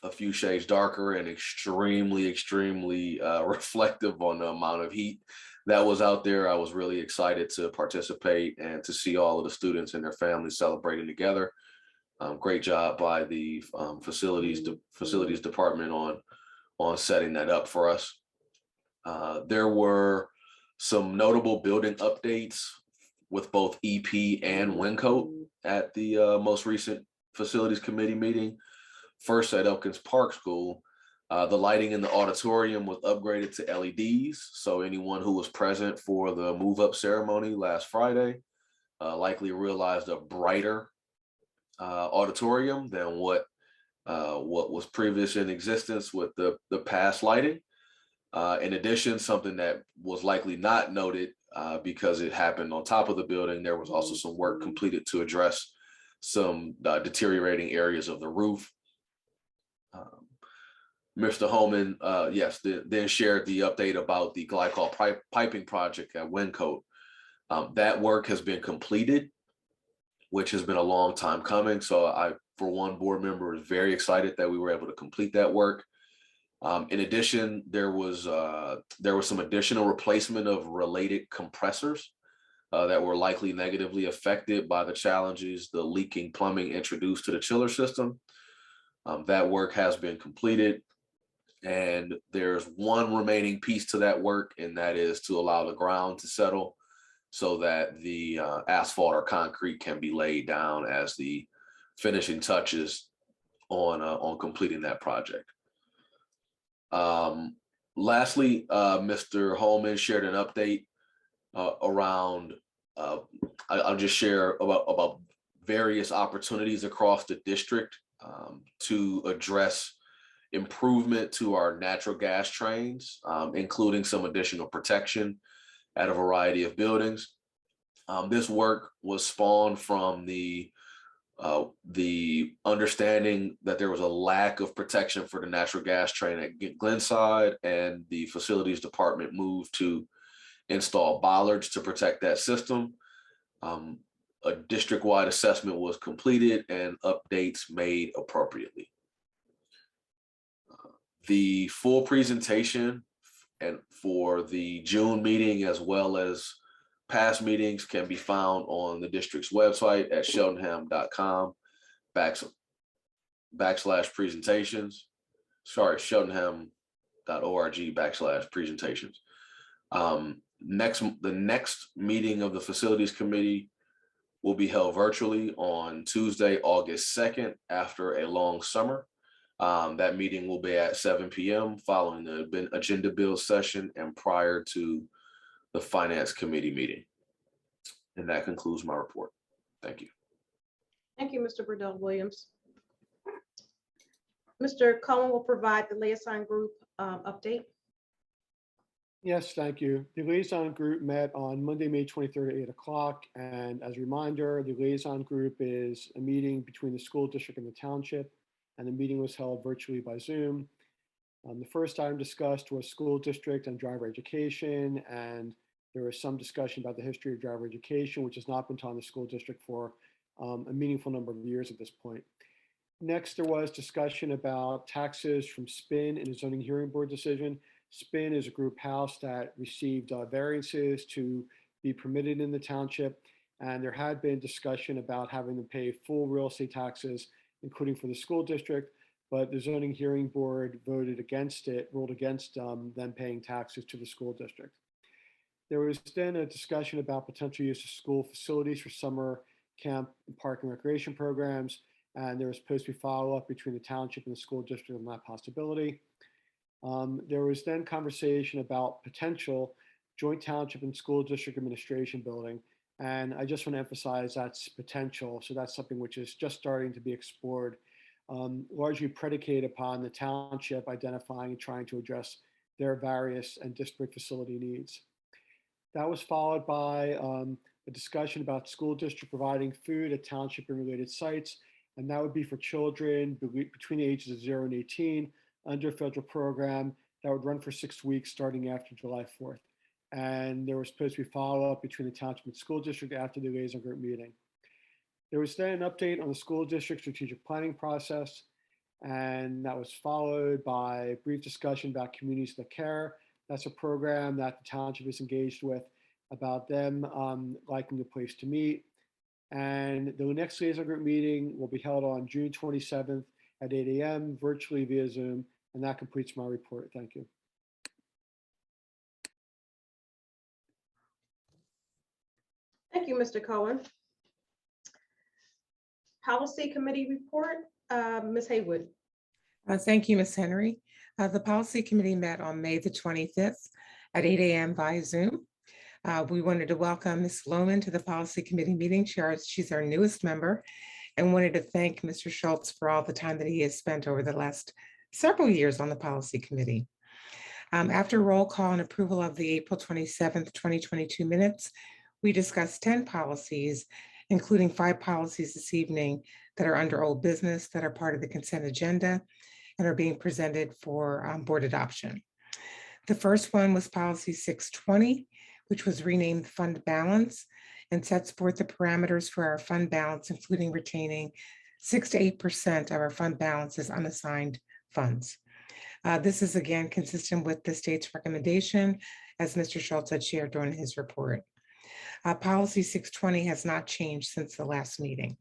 a few shades darker and extremely reflective on the amount of heat that was out there, I was really excited to participate and to see all of the students and their families celebrating together. Great job by the facilities department on setting that up for us. There were some notable building updates with both EP and Wincoat at the most recent facilities committee meeting. First, at Elkins Park School, the lighting in the auditorium was upgraded to LEDs. So anyone who was present for the move-up ceremony last Friday likely realized a brighter auditorium than what was previous in existence with the past lighting. In addition, something that was likely not noted because it happened on top of the building, there was also some work completed to address some deteriorating areas of the roof. Mr. Holman, yes, then shared the update about the glycol piping project at Wincoat. That work has been completed, which has been a long time coming. So I, for one board member, was very excited that we were able to complete that work. In addition, there was some additional replacement of related compressors that were likely negatively affected by the challenges the leaking plumbing introduced to the chiller system. That work has been completed. And there's one remaining piece to that work, and that is to allow the ground to settle so that the asphalt or concrete can be laid down as the finishing touches on completing that project. Lastly, Mr. Holman shared an update around, I'll just share about various opportunities across the district to address improvement to our natural gas trains, including some additional protection at a variety of buildings. This work was spawned from the understanding that there was a lack of protection for the natural gas train at Glenside, and the facilities department moved to install bollards to protect that system. A district-wide assessment was completed and updates made appropriately. The full presentation and for the June meeting, as well as past meetings, can be found on the district's website at cheltenham.com/presentations. Sorry, cheltenham.org/presentations. The next meeting of the Facilities Committee will be held virtually on Tuesday, August 2nd, after a long summer. That meeting will be at 7 p.m. following the agenda build session and prior to the Finance Committee meeting. And that concludes my report. Thank you. Thank you, Mr. Burdell Williams. Mr. Cohen will provide the liaison group update. Yes, thank you. The liaison group met on Monday, May 23rd at 8 o'clock. And as a reminder, the liaison group is a meeting between the school district and the township, and the meeting was held virtually by Zoom. The first item discussed was school district and driver education, and there was some discussion about the history of driver education, which has not been taught in the school district for a meaningful number of years at this point. Next, there was discussion about taxes from SPIN in a zoning hearing board decision. SPIN is a group house that received variances to be permitted in the township, and there had been discussion about having them pay full real estate taxes, including for the school district, but the zoning hearing board voted against it, ruled against them paying taxes to the school district. There was then a discussion about potential use of school facilities for summer camp, park and recreation programs, and there was supposed to be follow-up between the township and the school district on that possibility. There was then conversation about potential joint township and school district administration building. And I just want to emphasize that's potential. So that's something which is just starting to be explored, largely predicated upon the township identifying and trying to address their various and disparate facility needs. That was followed by a discussion about school district providing food at township and related sites. And that would be for children between the ages of 0 and 18 under a federal program that would run for 6 weeks starting after July 4th. And there was supposed to be follow-up between the township and school district after the liaison group meeting. There was then an update on the school district strategic planning process, and that was followed by a brief discussion about Communities That Care. That's a program that the township is engaged with about them liking the place to meet. And the next liaison group meeting will be held on June 27th at 8 a.m. virtually via Zoom. And that completes my report. Thank you. Thank you, Mr. Cohen. Policy Committee report, Ms. Haywood. Thank you, Ms. Henry. The Policy Committee met on May the 25th at 8 a.m. via Zoom. We wanted to welcome Ms. Lohman to the Policy Committee meeting. She's our newest member, and wanted to thank Mr. Schultz for all the time that he has spent over the last several years on the Policy Committee. After roll call and approval of the April 27th, 2022 minutes, we discussed 10 policies, including 5 policies this evening that are under old business that are part of the consent agenda and are being presented for board adoption. The first one was policy 620, which was renamed fund balance and sets forth the parameters for our fund balance, including retaining 6 to 8% of our fund balance as unassigned funds. This is again consistent with the state's recommendation, as Mr. Schultz had shared during his report. Policy 620 has not changed since the last meeting.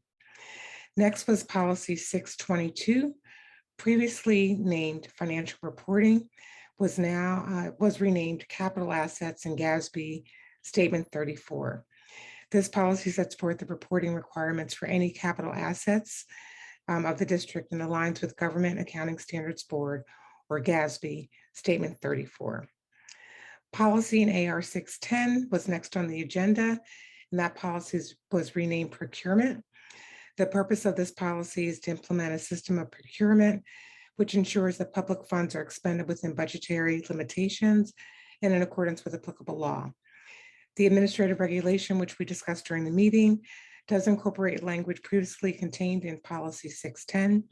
Next was policy 622, previously named financial reporting, was renamed capital assets in GASB Statement 34. This policy sets forth the reporting requirements for any capital assets of the district and aligns with Government Accounting Standards Board, or GASB Statement 34. Policy in AR 610 was next on the agenda, and that policy was renamed procurement. The purpose of this policy is to implement a system of procurement which ensures that public funds are expended within budgetary limitations and in accordance with applicable law. The administrative regulation, which we discussed during the meeting, does incorporate language previously contained in policy 610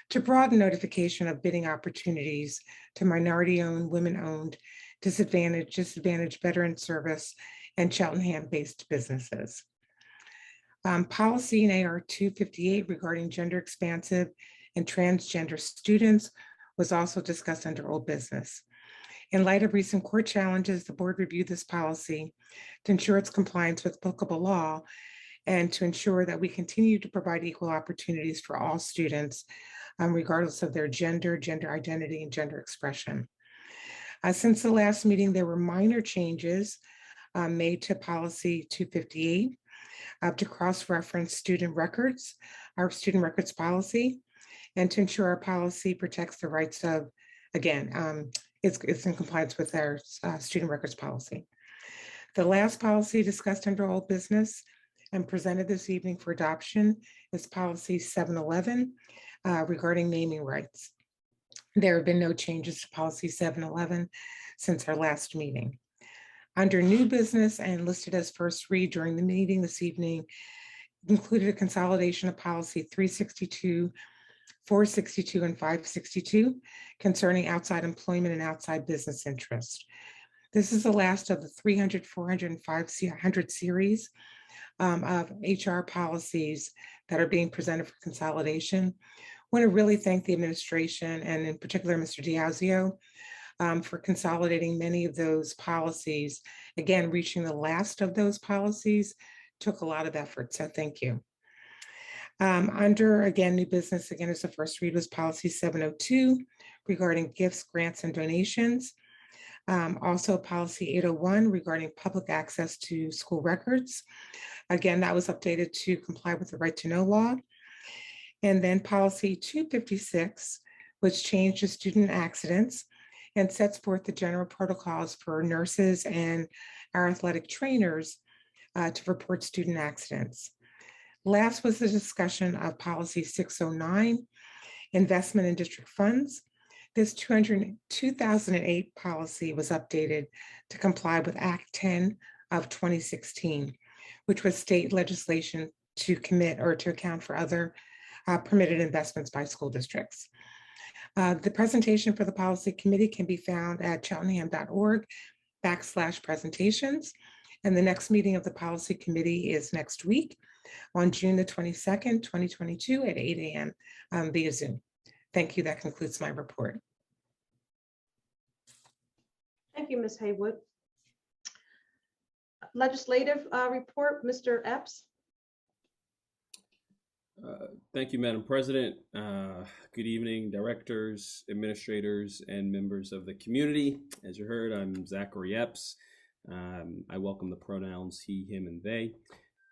to broaden notification of bidding opportunities to minority-owned, women-owned, disadvantaged veteran service, and Cheltenham-based businesses. Policy in AR 258 regarding gender expansive and transgender students was also discussed under old business. In light of recent court challenges, the board reviewed this policy to ensure its compliance with applicable law and to ensure that we continue to provide equal opportunities for all students, regardless of their gender, gender identity, and gender expression. Since the last meeting, there were minor changes made to policy 258 to cross-reference student records, our student records policy, and to ensure our policy protects the rights of, again, it's in compliance with our student records policy. The last policy discussed under old business and presented this evening for adoption is policy 711 regarding naming rights. There have been no changes to policy 711 since our last meeting. Under new business and listed as first read during the meeting this evening, included a consolidation of policy 362, 462, and 562 concerning outside employment and outside business interest. This is the last of the 300, 400, and 500 series of HR policies that are being presented for consolidation. I want to really thank the administration and in particular Mr. Diazio for consolidating many of those policies. Again, reaching the last of those policies took a lot of effort, so thank you. Under, again, new business, again, as the first read was policy 702 regarding gifts, grants, and donations. Also policy 801 regarding public access to school records. Again, that was updated to comply with the right to know law. And then policy 256, which changed to student accidents and sets forth the general protocols for nurses and our athletic trainers to report student accidents. Last was the discussion of policy 609, investment in district funds. This 2008 policy was updated to comply with Act 10 of 2016, which was state legislation to commit or to account for other permitted investments by school districts. The presentation for the policy committee can be found at cheltenham.org/presentations. And the next meeting of the policy committee is next week on June the 22nd, 2022 at 8 a.m. Via Zoom. Thank you. That concludes my report. Thank you, Ms. Haywood. Legislative report, Mr. Epps. Thank you, Madam President. Good evening, directors, administrators, and members of the community. As you heard, I'm Zachary Epps. I welcome the pronouns he, him, and they.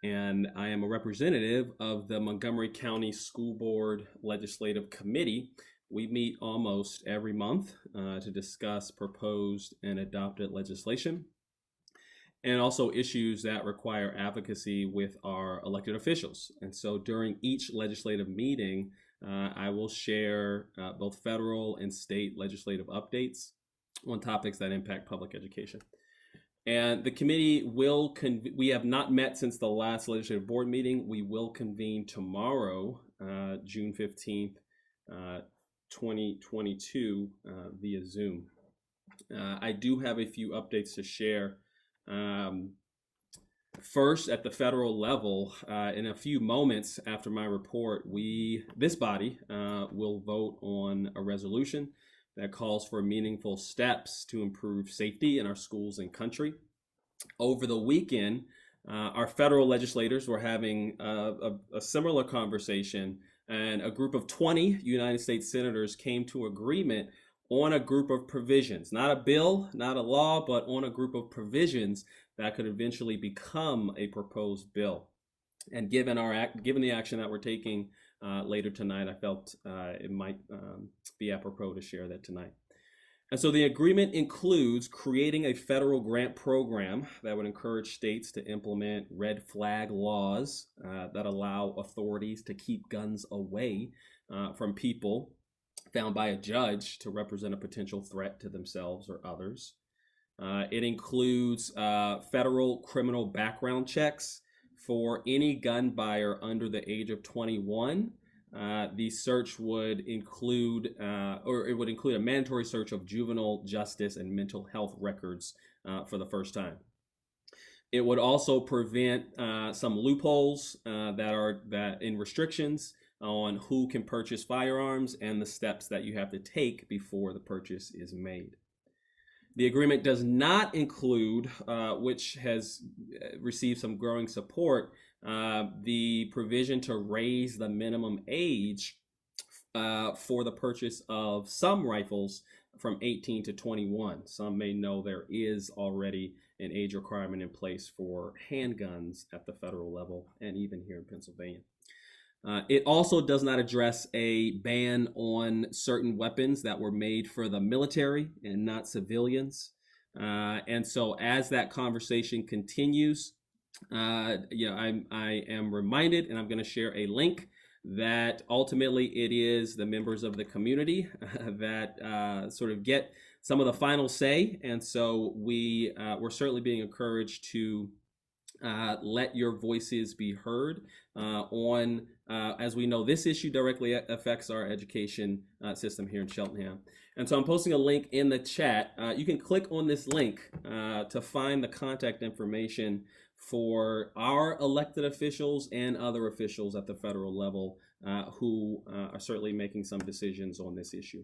And I am a representative of the Montgomery County School Board Legislative Committee. We meet almost every month to discuss proposed and adopted legislation, and also issues that require advocacy with our elected officials. And so during each legislative meeting, I will share both federal and state legislative updates on topics that impact public education. And the committee will, we have not met since the last legislative board meeting. We will convene tomorrow, June 15th, 2022 via Zoom. I do have a few updates to share. First, at the federal level, in a few moments after my report, this body will vote on a resolution that calls for meaningful steps to improve safety in our schools and country. Over the weekend, our federal legislators were having a similar conversation, and a group of 20 United States senators came to agreement on a group of provisions, not a bill, not a law, but on a group of provisions that could eventually become a proposed bill. And given the action that we're taking later tonight, I felt it might be apropos to share that tonight. And so the agreement includes creating a federal grant program that would encourage states to implement red flag laws that allow authorities to keep guns away from people found by a judge to represent a potential threat to themselves or others. It includes federal criminal background checks for any gun buyer under the age of 21. The search would include, or it would include a mandatory search of juvenile justice and mental health records for the first time. It would also prevent some loopholes that in restrictions on who can purchase firearms and the steps that you have to take before the purchase is made. The agreement does not include, which has received some growing support, the provision to raise the minimum age for the purchase of some rifles from 18 to 21. Some may know there is already an age requirement in place for handguns at the federal level and even here in Pennsylvania. It also does not address a ban on certain weapons that were made for the military and not civilians. And so as that conversation continues, I am reminded, and I'm going to share a link, that ultimately it is the members of the community that sort of get some of the final say. And so we're certainly being encouraged to let your voices be heard on, as we know, this issue directly affects our education system here in Cheltenham. And so I'm posting a link in the chat. You can click on this link to find the contact information for our elected officials and other officials at the federal level who are certainly making some decisions on this issue.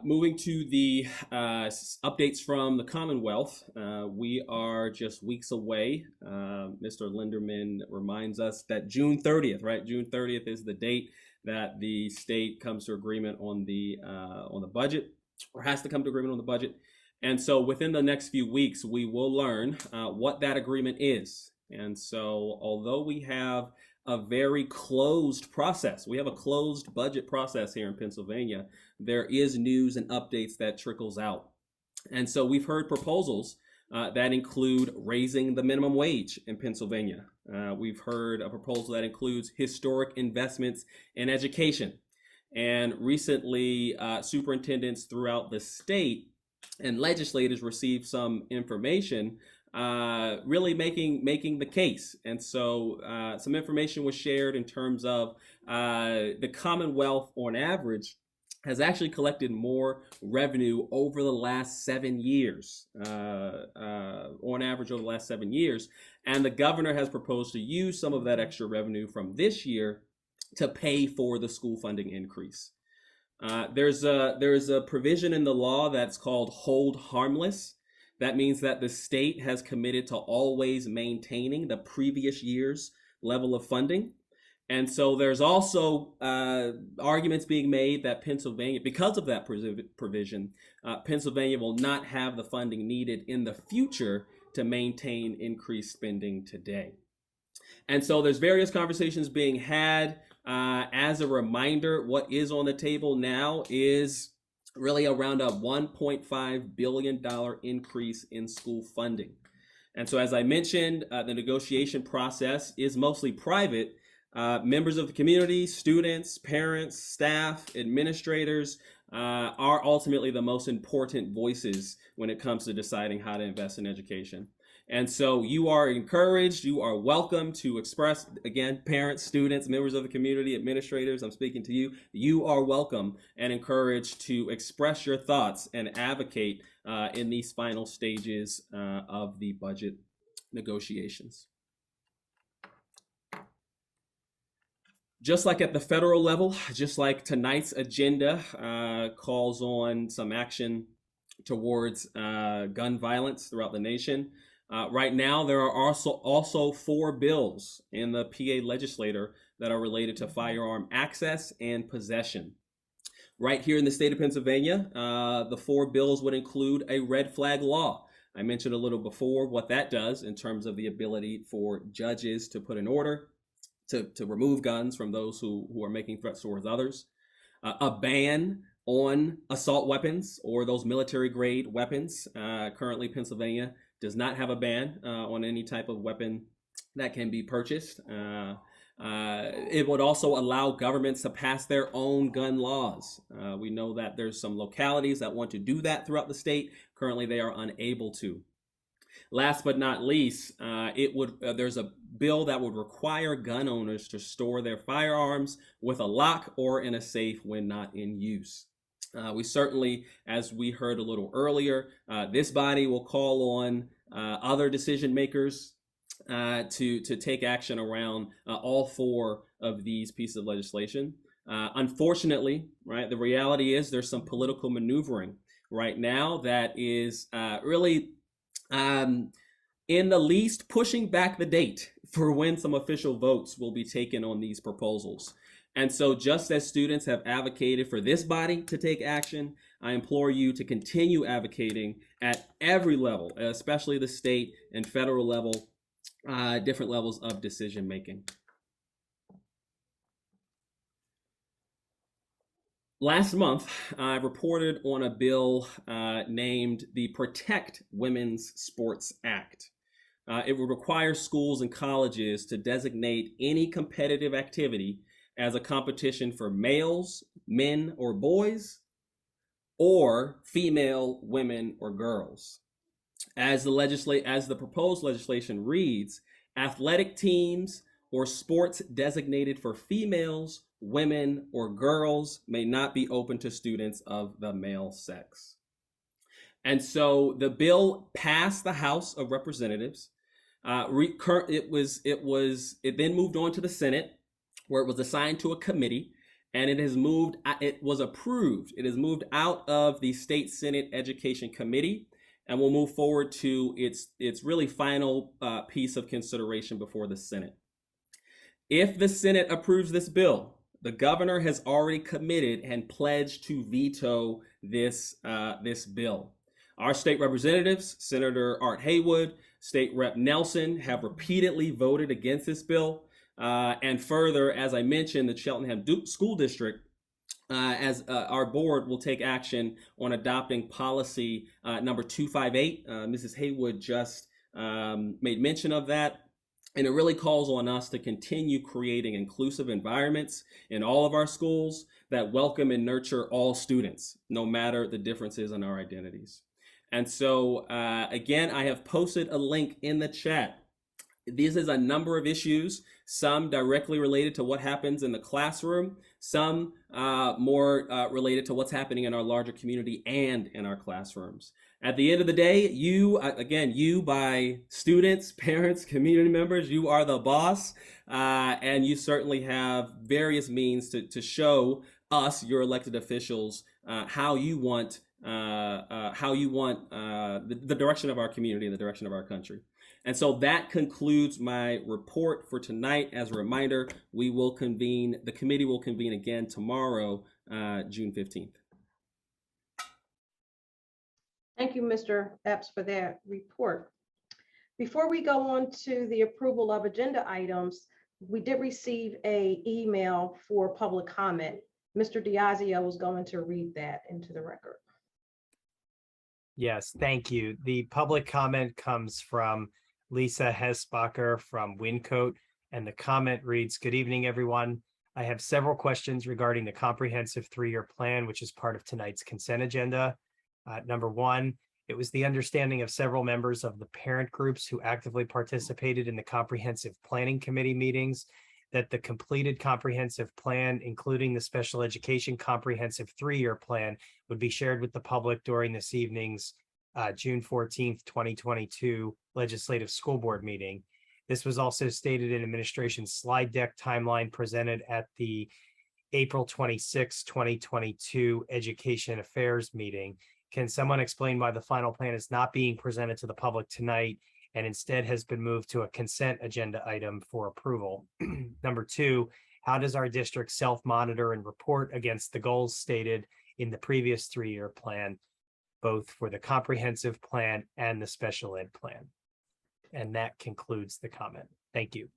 Moving to the updates from the Commonwealth, we are just weeks away. Mr. Linderman reminds us that June 30th, right? June 30th is the date that the state comes to agreement on the budget, or has to come to agreement on the budget. And so within the next few weeks, we will learn what that agreement is. And so although we have a very closed process, we have a closed budget process here in Pennsylvania, there is news and updates that trickles out. And so we've heard proposals that include raising the minimum wage in Pennsylvania. We've heard a proposal that includes historic investments in education. And recently, superintendents throughout the state and legislators received some information really making the case. And so some information was shared in terms of the Commonwealth on average has actually collected more revenue over the last 7 years, on average over the last 7 years. And the governor has proposed to use some of that extra revenue from this year to pay for the school funding increase. There's a provision in the law that's called hold harmless. That means that the state has committed to always maintaining the previous year's level of funding. And so there's also arguments being made that Pennsylvania, because of that provision, Pennsylvania will not have the funding needed in the future to maintain increased spending today. And so there's various conversations being had. As a reminder, what is on the table now is really around a $1.5 billion increase in school funding. And so as I mentioned, the negotiation process is mostly private. Members of the community, students, parents, staff, administrators are ultimately the most important voices when it comes to deciding how to invest in education. And so you are encouraged, you are welcome to express, again, parents, students, members of the community, administrators, I'm speaking to you. You are welcome and encouraged to express your thoughts and advocate in these final stages of the budget negotiations. Just like at the federal level, just like tonight's agenda calls on some action towards gun violence throughout the nation, right now there are also 4 bills in the PA legislature that are related to firearm access and possession. Right here in the state of Pennsylvania, the 4 bills would include a red flag law. I mentioned a little before what that does in terms of the ability for judges to put an order to remove guns from those who are making threats towards others. A ban on assault weapons or those military grade weapons. Currently, Pennsylvania does not have a ban on any type of weapon that can be purchased. It would also allow governments to pass their own gun laws. We know that there's some localities that want to do that throughout the state. Currently, they are unable to. Last but not least, there's a bill that would require gun owners to store their firearms with a lock or in a safe when not in use. We certainly, as we heard a little earlier, this body will call on other decision makers to take action around all four of these pieces of legislation. Unfortunately, right, the reality is there's some political maneuvering right now that is really in the least pushing back the date for when some official votes will be taken on these proposals. And so just as students have advocated for this body to take action, I implore you to continue advocating at every level, especially the state and federal level, different levels of decision making. Last month, I reported on a bill named the Protect Women's Sports Act. It would require schools and colleges to designate any competitive activity as a competition for males, men, or boys, or female, women, or girls. As the proposed legislation reads, athletic teams or sports designated for females, women, or girls may not be open to students of the male sex. And so the bill passed the House of Representatives. It then moved on to the Senate, where it was assigned to a committee, and it was approved. It has moved out of the State Senate Education Committee and will move forward to its really final piece of consideration before the Senate. If the Senate approves this bill, the governor has already committed and pledged to veto this bill. Our state representatives, Senator Art Haywood, State Rep Nelson, have repeatedly voted against this bill. And further, as I mentioned, the Cheltenham School District, as our board will take action on adopting policy number 258. Mrs. Haywood just made mention of that. And it really calls on us to continue creating inclusive environments in all of our schools that welcome and nurture all students, no matter the differences in our identities. And so, again, I have posted a link in the chat. This is a number of issues, some directly related to what happens in the classroom, some more related to what's happening in our larger community and in our classrooms. At the end of the day, you by students, parents, community members, you are the boss, and you certainly have various means to show us, your elected officials, how you want the direction of our community and the direction of our country. And so that concludes my report for tonight. As a reminder, the committee will convene again tomorrow, June 15th. Thank you, Mr. Epps, for that report. Before we go on to the approval of agenda items, we did receive an email for public comment. Mr. Diazio was going to read that into the record. Yes, thank you. The public comment comes from Lisa Hesbacher from Wyncote, and the comment reads, "Good evening, everyone. I have several questions regarding the comprehensive three-year plan, which is part of tonight's consent agenda. Number one, it was the understanding of several members of the parent groups who actively participated in the comprehensive planning committee meetings that the completed comprehensive plan, including the special education comprehensive three-year plan, would be shared with the public during this evening's June 14th, 2022 legislative school board meeting. This was also stated in administration's slide deck timeline presented at the April 26, 2022 education affairs meeting. Can someone explain why the final plan is not being presented to the public tonight and instead has been moved to a consent agenda item for approval? Number two, how does our district self-monitor and report against the goals stated in the previous three-year plan, both for the comprehensive plan and the special ed plan? And that concludes the comment. Thank you.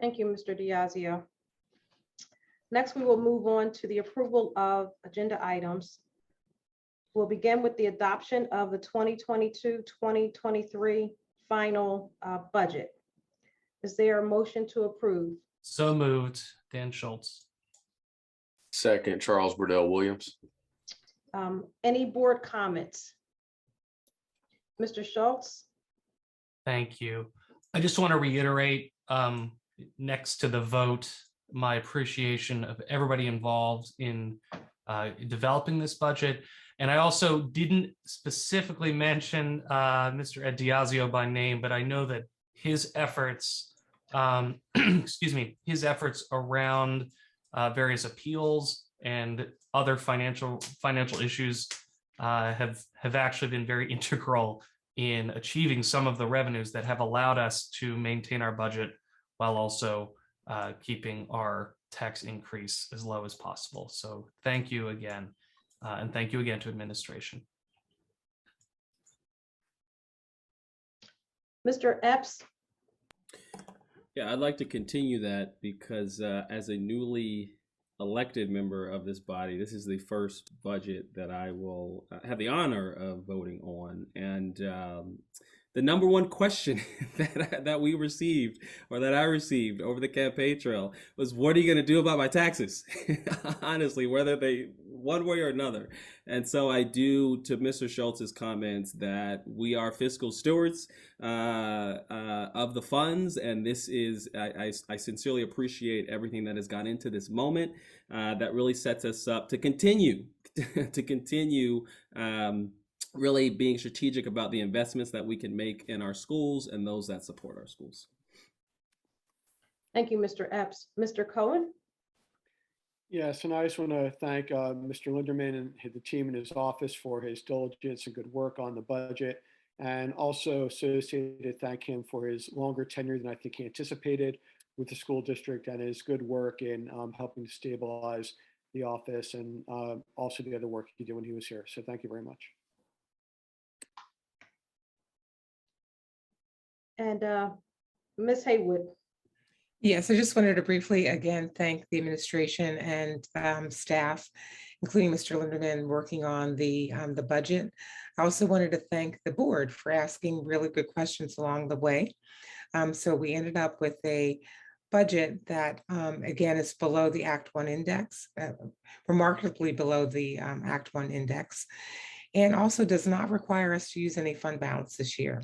Thank you, Mr. Diazio. Next, we will move on to the approval of agenda items. We'll begin with the adoption of the 2022-2023 final budget. Is there a motion to approve? So moved, Dan Schultz. Second, Charles Burdell Williams. Any board comments? Mr. Schultz? Thank you. I just want to reiterate, next to the vote, my appreciation of everybody involved in developing this budget. And I also didn't specifically mention Mr. Ed Diazio by name, but I know that his efforts, excuse me, his efforts around various appeals and other financial issues have actually been very integral in achieving some of the revenues that have allowed us to maintain our budget while also keeping our tax increase as low as possible. So thank you again. And thank you again to administration. Mr. Epps? Yeah, I'd like to continue that because as a newly elected member of this body, this is the first budget that I will have the honor of voting on. And the number one question that we received, or that I received over the campaign trail, was, what are you going to do about my taxes? Honestly, whether they one way or another. And so I do, to Mr. Schultz's comments, that we are fiscal stewards of the funds. And this is, I sincerely appreciate everything that has gone into this moment that really sets us up to continue, really being strategic about the investments that we can make in our schools and those that support our schools. Thank you, Mr. Epps. Mr. Cohen? Yes, and I just want to thank Mr. Linderman and the team in his office for his diligence and good work on the budget, and also associated thank him for his longer tenure than I think he anticipated with the school district and his good work in helping to stabilize the office and also the other work he did when he was here. So thank you very much. And Ms. Haywood? Yes, I just wanted to briefly again thank the administration and staff, including Mr. Linderman, working on the budget. I also wanted to thank the board for asking really good questions along the way. So we ended up with a budget that again is below the Act 1 index, remarkably below the Act 1 index, and also does not require us to use any fund balance this year.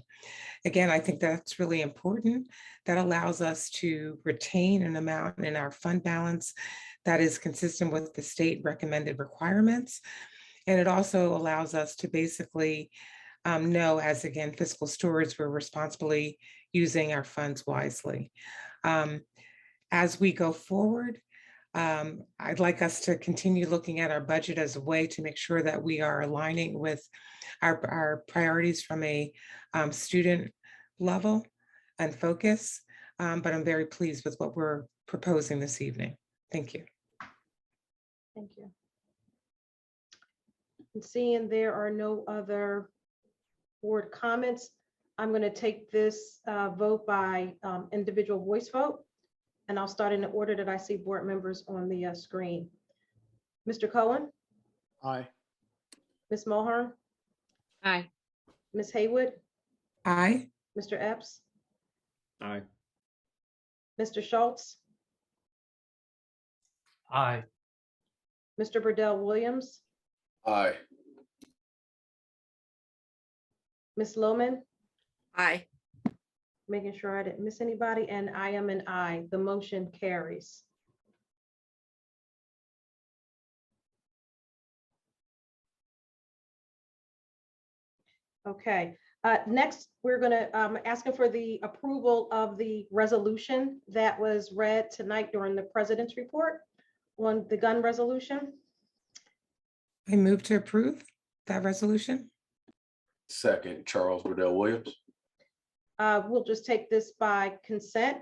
Again, I think that's really important. That allows us to retain an amount in our fund balance that is consistent with the state recommended requirements. And it also allows us to basically know, as again, fiscal stewards, we're responsibly using our funds wisely. As we go forward, I'd like us to continue looking at our budget as a way to make sure that we are aligning with our priorities from a student level and focus. But I'm very pleased with what we're proposing this evening. Thank you. Thank you. And seeing there are no other board comments, I'm going to take this vote by individual voice vote. And I'll start in the order that I see board members on the screen. Mr. Cohen? Aye. Ms. Mulhern? Aye. Ms. Haywood? Aye. Mr. Epps? Aye. Mr. Schultz? Aye. Mr. Burdell Williams? Aye. Ms. Lohman? Aye. Making sure I didn't miss anybody, and I am an aye. The motion carries. Okay, next we're gonna asking for the approval of the resolution that was read tonight during the president's report on the gun resolution. I move to approve that resolution. Second, Charles Burdell Williams. We'll just take this by consent.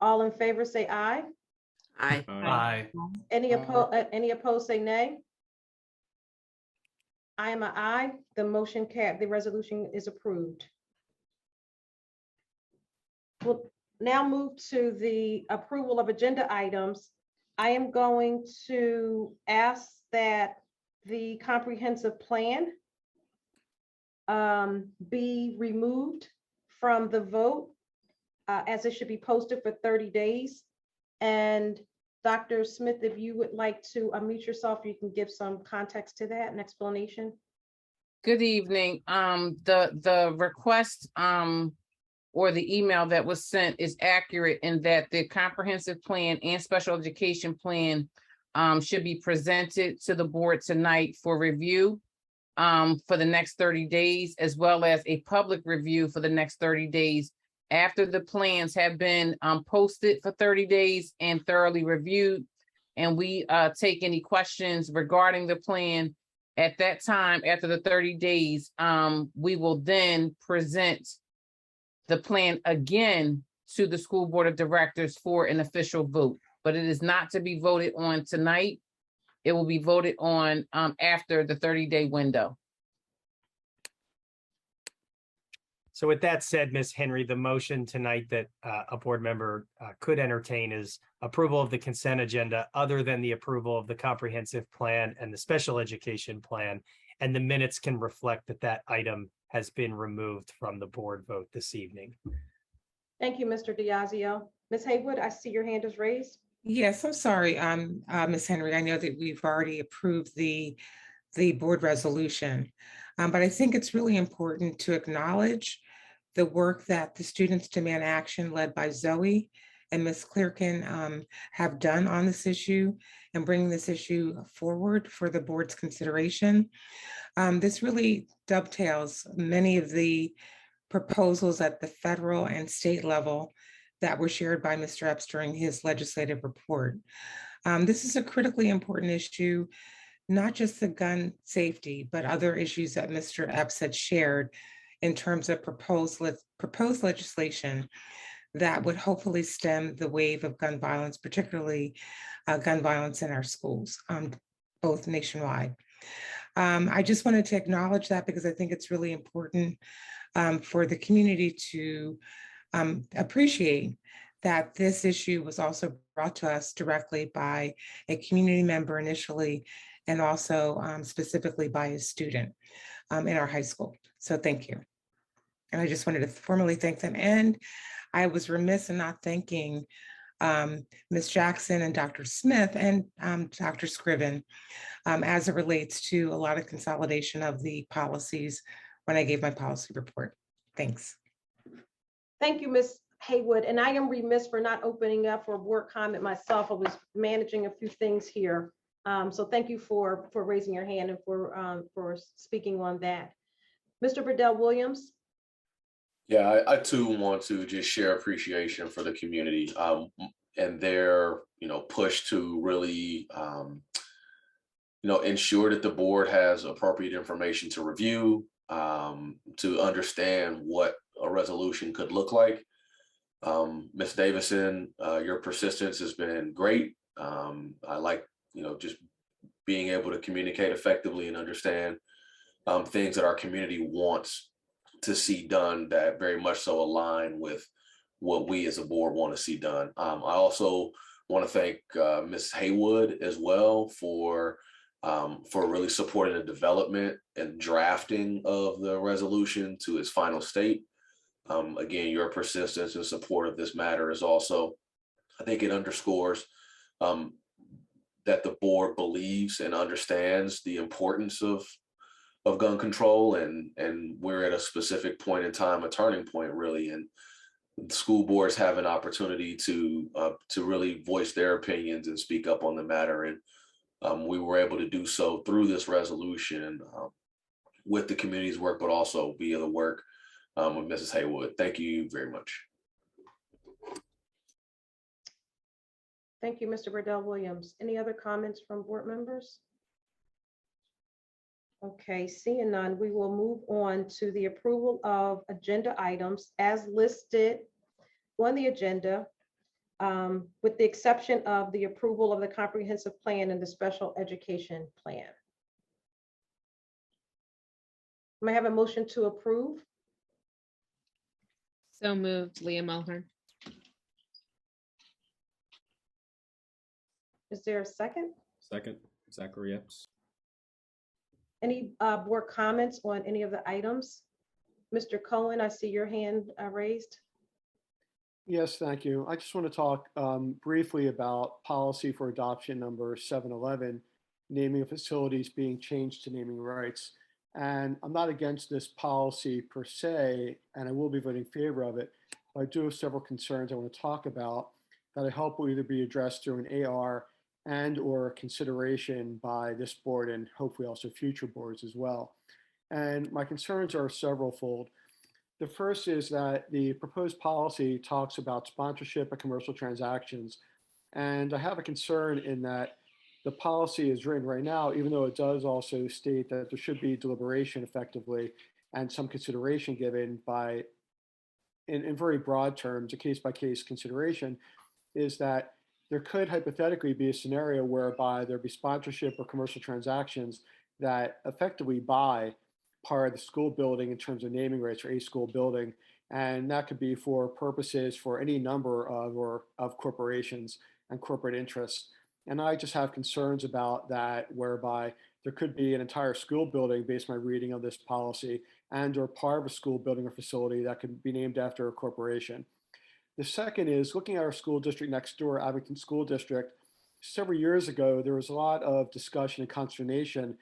All in favor say aye. Aye. Aye. Any opposed say nay. I am an aye. The motion the resolution is approved. We'll now move to the approval of agenda items. I am going to ask that the comprehensive plan be removed from the vote as it should be posted for 30 days. And Dr. Smith, if you would like to unmute yourself, you can give some context to that and explanation. Good evening. The request or the email that was sent is accurate in that the comprehensive plan and special education plan should be presented to the board tonight for review for the next 30 days, as well as a public review for the next 30 days after the plans have been posted for 30 days and thoroughly reviewed. And we take any questions regarding the plan at that time. After the 30 days, we will then present the plan again to the school board of directors for an official vote. But it is not to be voted on tonight. It will be voted on after the 30-day window. So with that said, Ms. Henry, the motion tonight that a board member could entertain is approval of the consent agenda other than the approval of the comprehensive plan and the special education plan. And the minutes can reflect that that item has been removed from the board vote this evening. Thank you, Mr. Diazio. Ms. Haywood, I see your hand is raised. Yes, I'm sorry, Ms. Henry. I know that we've already approved the board resolution, but I think it's really important to acknowledge the work that the Students Demand Action led by Zoe and Ms. Clearkin have done on this issue and bringing this issue forward for the board's consideration. This really dovetails many of the proposals at the federal and state level that were shared by Mr. Epps during his legislative report. This is a critically important issue, not just the gun safety, but other issues that Mr. Epps had shared in terms of proposed legislation that would hopefully stem the wave of gun violence, particularly gun violence in our schools, both nationwide. I just wanted to acknowledge that because I think it's really important for the community to appreciate that this issue was also brought to us directly by a community member initially, and also specifically by a student in our high school. So thank you. And I just wanted to formally thank them. And I was remiss in not thanking Ms. Jackson and Dr. Smith and Dr. Scriven as it relates to a lot of consolidation of the policies when I gave my policy report. Thanks. Thank you, Ms. Haywood. And I am remiss for not opening up for board comment myself. I was managing a few things here. So thank you for raising your hand and for speaking on that. Mr. Burdell Williams. Yeah, I too want to just share appreciation for the community and their, push to really, ensure that the board has appropriate information to review, to understand what a resolution could look like. Ms. Davison, your persistence has been great. I like, just being able to communicate effectively and understand things that our community wants to see done that very much so align with what we as a board want to see done. I also want to thank Ms. Haywood as well for really supporting the development and drafting of the resolution to its final state. Again, your persistence and support of this matter is also, I think it underscores that the board believes and understands the importance of gun control, and we're at a specific point in time, a turning point really, and school boards have an opportunity to really voice their opinions and speak up on the matter. And we were able to do so through this resolution with the community's work, but also via the work with Mrs. Haywood. Thank you very much. Thank you, Mr. Burdell Williams. Any other comments from board members? Okay, seeing none, we will move on to the approval of agenda items as listed on the agenda, with the exception of the approval of the comprehensive plan and the special education plan. May I have a motion to approve? So moved, Leah Mulhern. Is there a second? Second, Zachary Epps. Any board comments on any of the items? Mr. Cohen, I see your hand raised. Yes, thank you. I just want to talk briefly about policy for adoption number 711, naming of facilities being changed to naming rights. And I'm not against this policy per se, and I will be voting in favor of it. But I do have several concerns I want to talk about that I hope will either be addressed through an AR and or consideration by this board and hopefully also future boards as well. And my concerns are several-fold. The first is that the proposed policy talks about sponsorship of commercial transactions. And I have a concern in that the policy is written right now, even though it does also state that there should be deliberation effectively and some consideration given by, in very broad terms, a case-by-case consideration, is that there could hypothetically be a scenario whereby there be sponsorship or commercial transactions that effectively buy part of the school building in terms of naming rights or a school building. And that could be for purposes for any number of corporations and corporate interests. And I just have concerns about that, whereby there could be an entire school building based on my reading of this policy and or part of a school building or facility that could be named after a corporation. The second is looking at our school district next door, Abington School District. Several years ago, there was a lot of discussion and consternation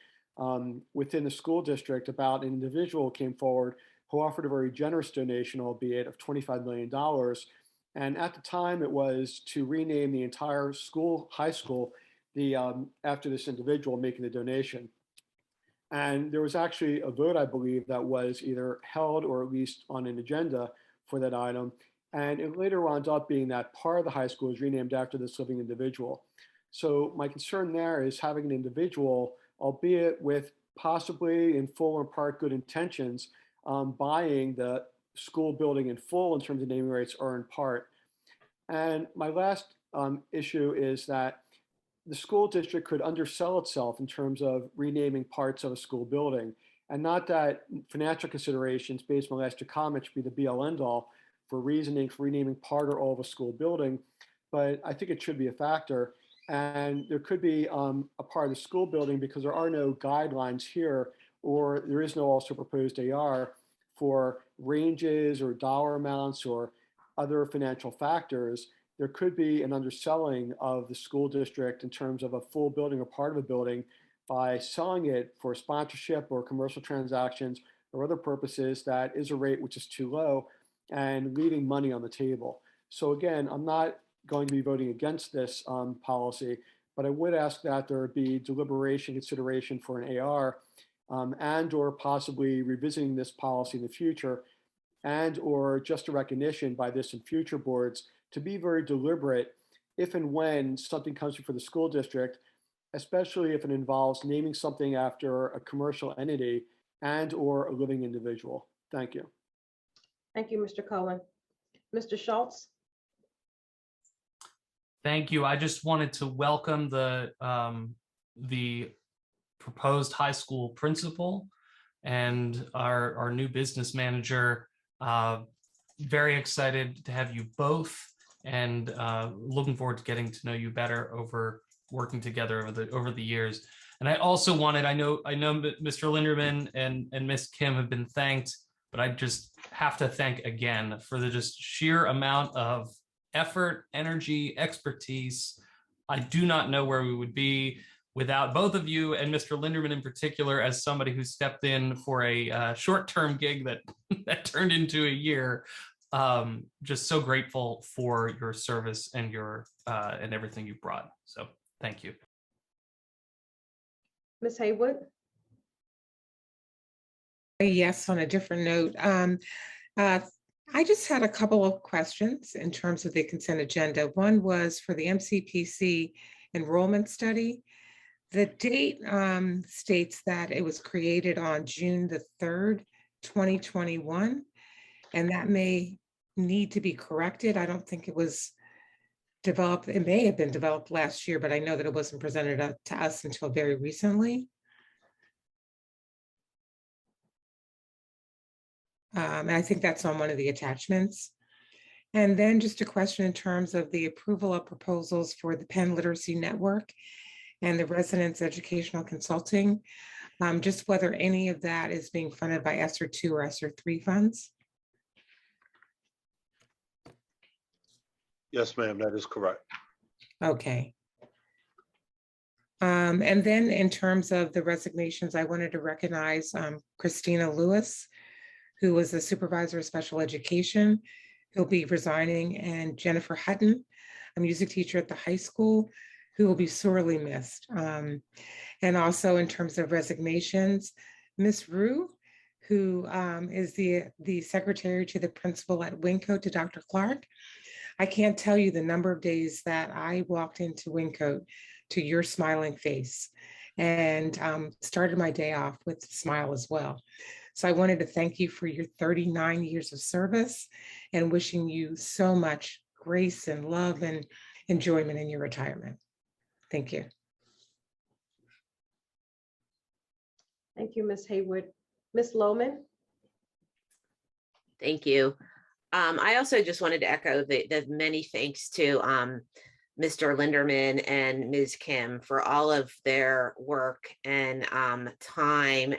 within the school district about an individual came forward who offered a very generous donation, albeit of $25 million. And at the time, it was to rename the entire school, high school, after this individual making the donation. And there was actually a vote, I believe, that was either held or at least on an agenda for that item. And it later wound up being that part of the high school is renamed after this living individual. So my concern there is having an individual, albeit with possibly in full or part good intentions, buying the school building in full in terms of naming rights or in part. And my last issue is that the school district could undersell itself in terms of renaming parts of a school building. And not that financial considerations based on last year's comment should be the be-all end-all for reasoning for renaming part or all of a school building, but I think it should be a factor. And there could be a part of the school building because there are no guidelines here, or there is no also proposed AR for ranges or dollar amounts or other financial factors. There could be an underselling of the school district in terms of a full building or part of a building by selling it for sponsorship or commercial transactions or other purposes that is a rate which is too low and leaving money on the table. So again, I'm not going to be voting against this policy, but I would ask that there be deliberation consideration for an AR and or possibly revisiting this policy in the future and or just a recognition by this and future boards to be very deliberate if and when something comes before the school district, especially if it involves naming something after a commercial entity and or a living individual. Thank you. Thank you, Mr. Cohen. Mr. Schultz? Thank you. I just wanted to welcome the proposed high school principal and our new business manager. Very excited to have you both, and looking forward to getting to know you better over working together over the years. And I also wanted, I know Mr. Linderman and Miss Kim have been thanked, but I just have to thank again for the just sheer amount of effort, energy, expertise. I do not know where we would be without both of you, and Mr. Linderman in particular, as somebody who stepped in for a short-term gig that turned into a year. Just so grateful for your service and your and everything you brought. So thank you. Ms. Haywood? Yes, on a different note. I just had a couple of questions in terms of the consent agenda. One was for the MCPC enrollment study. The date states that it was created on June the 3rd, 2021, and that may need to be corrected. I don't think it was developed. It may have been developed last year, but I know that it wasn't presented to us until very recently. And I think that's on one of the attachments. And then just a question in terms of the approval of proposals for the Penn Literacy Network and the Residence Educational Consulting, just whether any of that is being funded by ESSER 2 or ESSER 3 funds. Yes, ma'am, that is correct. Okay. And then in terms of the resignations, I wanted to recognize Christina Lewis, who was the supervisor of special education, who'll be resigning, and Jennifer Hutton, a music teacher at the high school, who will be sorely missed. And also in terms of resignations, Miss Rue, who is the secretary to the principal at Wingcote, to Dr. Clark. I can't tell you the number of days that I walked into Wingcote to your smiling face and started my day off with a smile as well. So I wanted to thank you for your 39 years of service and wishing you so much grace and love and enjoyment in your retirement. Thank you. Thank you, Ms. Haywood. Ms. Lohman? Thank you. I also just wanted to echo the many thanks to Mr. Linderman and Ms. Kim for all of their work and time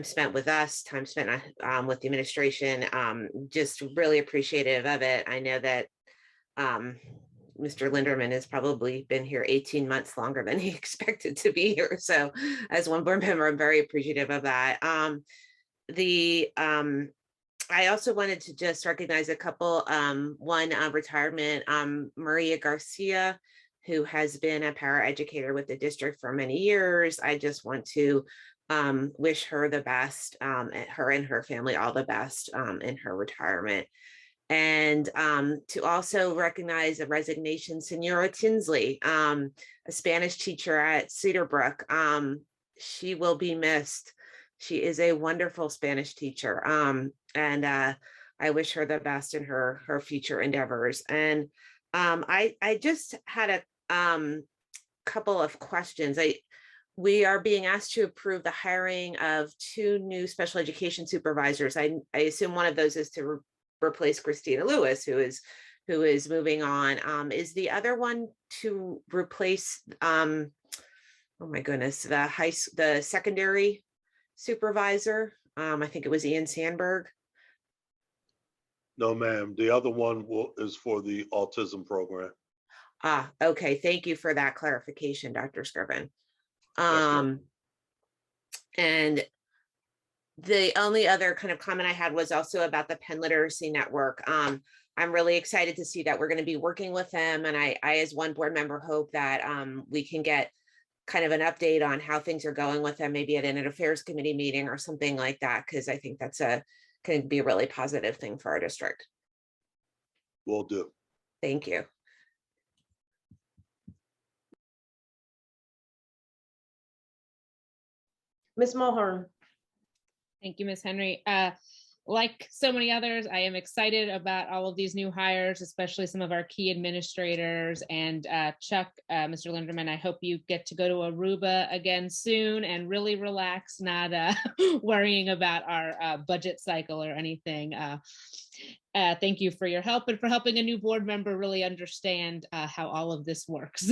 spent with us, time spent with the administration. Just really appreciative of it. I know that Mr. Linderman has probably been here 18 months longer than he expected to be here. So as one board member, I'm very appreciative of that. I also wanted to just recognize a couple, one retirement, Maria Garcia, who has been a paraeducator with the district for many years. I just want to wish her the best, her and her family all the best in her retirement. And to also recognize a resignation, Senora Tinsley, a Spanish teacher at Cedar Brook. She will be missed. She is a wonderful Spanish teacher. And I wish her the best in her future endeavors. And I just had a couple of questions. We are being asked to approve the hiring of 2 new special education supervisors. I assume one of those is to replace Christina Lewis, who is moving on. Is the other one to replace, oh my goodness, the secondary supervisor? I think it was Ian Sandberg. No, ma'am. The other one is for the autism program. Okay. Thank you for that clarification, Dr. Scriven. And the only other kind of comment I had was also about the Penn Literacy Network. I'm really excited to see that we're going to be working with them. And I as one board member, hope that we can get kind of an update on how things are going with them, maybe at an affairs committee meeting or something like that, because I think that's can be a really positive thing for our district. Will do. Thank you. Ms. Mulhern? Thank you, Ms. Henry. Like so many others, I am excited about all of these new hires, especially some of our key administrators. And Chuck, Mr. Linderman, I hope you get to go to Aruba again soon and really relax, not worrying about our budget cycle or anything. Thank you for your help and for helping a new board member really understand how all of this works.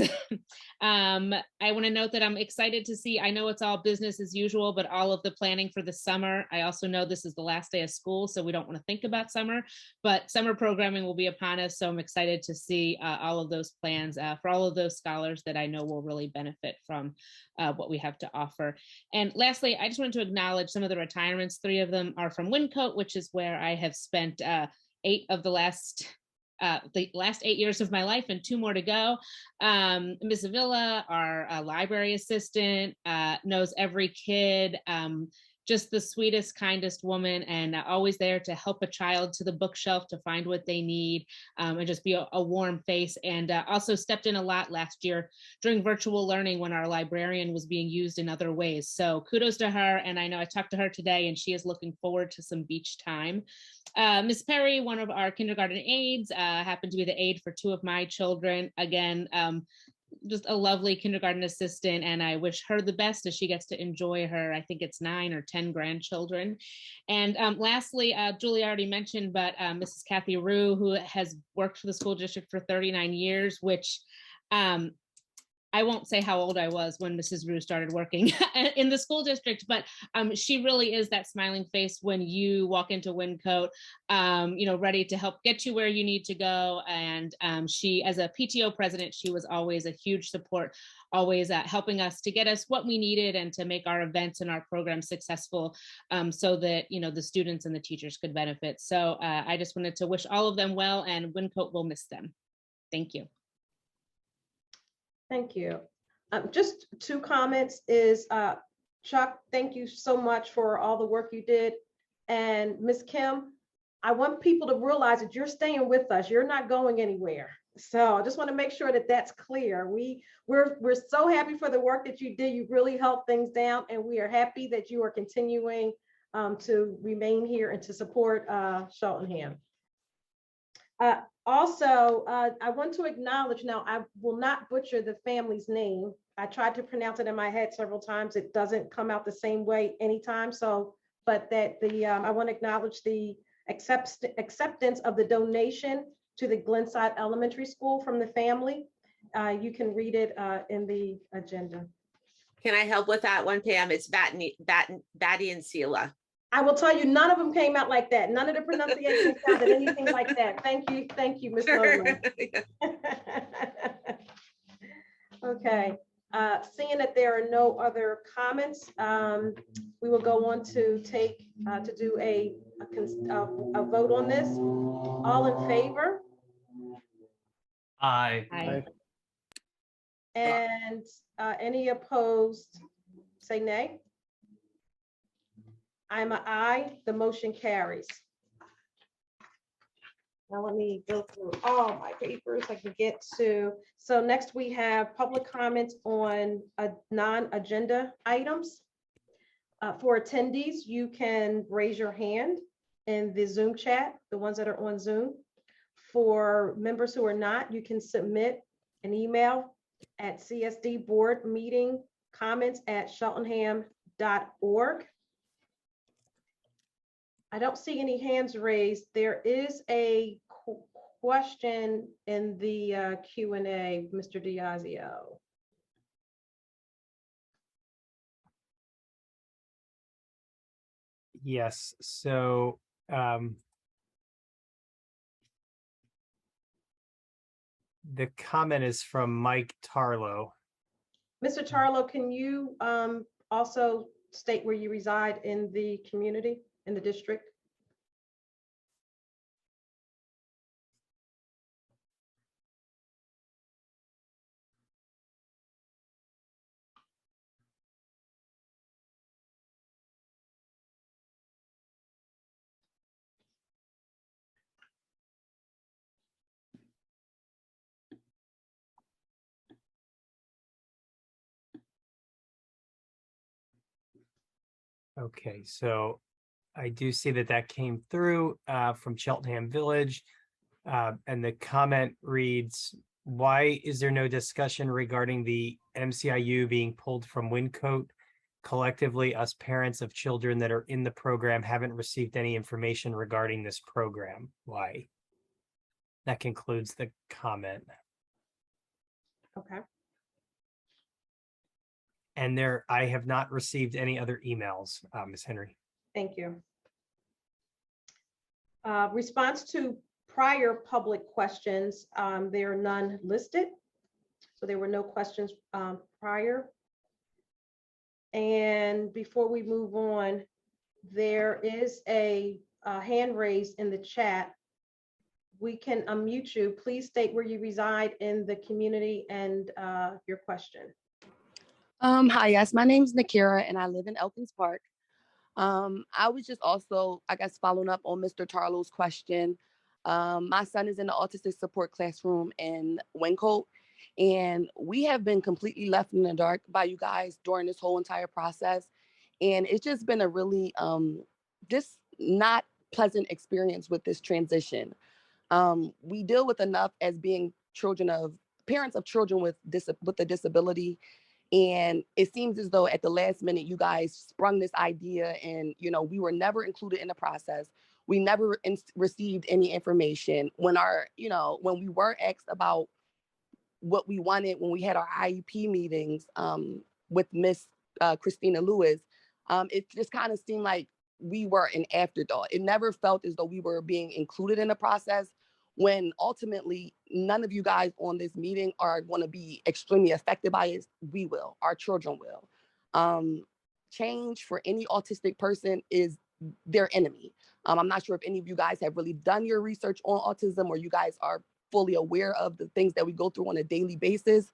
I want to note that I'm excited to see, I know it's all business as usual, but all of the planning for the summer. I also know this is the last day of school, so we don't want to think about summer, but summer programming will be upon us. So I'm excited to see all of those plans for all of those scholars that I know will really benefit from what we have to offer. And lastly, I just wanted to acknowledge some of the retirements. 3 of them are from Wingcote, which is where I have spent 8 of the last 8 years of my life and 2 more to go. Ms. Avila, our library assistant, knows every kid, just the sweetest, kindest woman, and always there to help a child to the bookshelf to find what they need, and just be a warm face. And also stepped in a lot last year during virtual learning when our librarian was being used in other ways. So kudos to her. And I know I talked to her today and she is looking forward to some beach time. Ms. Perry, one of our kindergarten aides, happened to be the aide for 2 of my children. Again, just a lovely kindergarten assistant, and I wish her the best as she gets to enjoy her, I think it's 9 or 10 grandchildren. And lastly, Julie already mentioned, but Mrs. Kathy Rue, who has worked for the school district for 39 years, which I won't say how old I was when Mrs. Rue started working in the school district, but she really is that smiling face when you walk into Wyncote, ready to help get you where you need to go. And she, as a PTO president, she was always a huge support, always helping us to get us what we needed and to make our events and our programs successful, so that, the students and the teachers could benefit. So I just wanted to wish all of them well, and Wyncote will miss them. Thank you. Thank you. Just two comments is, Chuck, thank you so much for all the work you did. And Ms. Kim, I want people to realize that you're staying with us. You're not going anywhere. So I just want to make sure that that's clear. We're so happy for the work that you did. You really helped things down, and we are happy that you are continuing to remain here and to support Cheltenham. Also, I want to acknowledge, now I will not butcher the family's name. I tried to pronounce it in my head several times. It doesn't come out the same way anytime. So, but that I want to acknowledge the acceptance of the donation to the Glenside Elementary School from the family. You can read it in the agenda. Can I help with that one, Pam? It's Batty and Sela. I will tell you, none of them came out like that. None of the pronunciations sounded anything like that. Thank you, Ms. Loman. Okay, seeing that there are no other comments, we will go on to do a vote on this. All in favor? Aye. Aye. And any opposed, say nay. I'm an aye, the motion carries. Now let me go through all my papers I can get to. So next we have public comments on non-agenda items. For attendees, you can raise your hand in the Zoom chat, the ones that are on Zoom. For members who are not, you can submit an email at csdboardmeetingcomments@cheltenham.org. I don't see any hands raised. There is a question in the Q&A, Mr. Diazio. Yes, so the comment is from Mike Tarlow. Mr. Tarlow, can you also state where you reside in the community, in the district? Okay, so I do see that came through from Cheltenham Village. And the comment reads, why is there no discussion regarding the MCIU being pulled from Wyncote? Collectively, us parents of children that are in the program haven't received any information regarding this program. Why? That concludes the comment. Okay. And I have not received any other emails, Ms. Henry. Thank you. Response to prior public questions, there are none listed. So there were no questions prior. And before we move on, there is a hand raised in the chat. We can unmute you. Please state where you reside in the community and your question. Hi, yes, my name is Nakira and I live in Elkins Park. I was just also, I guess, following up on Mr. Tarlow's question. My son is in the autistic support classroom in Wyncote, and we have been completely left in the dark by you guys during this whole entire process. And it's just been a really just not pleasant experience with this transition. We deal with enough as being parents of children with a disability. And it seems as though at the last minute, you guys sprung this idea and, we were never included in the process. We never received any information when when we were asked about what we wanted when we had our IEP meetings with Miss Christina Lewis, it just kind of seemed like we were an afterthought. It never felt as though we were being included in the process, when ultimately none of you guys on this meeting are going to be extremely affected by it. We will, our children will. Change for any autistic person is their enemy. I'm not sure if any of you guys have really done your research on autism, or you guys are fully aware of the things that we go through on a daily basis,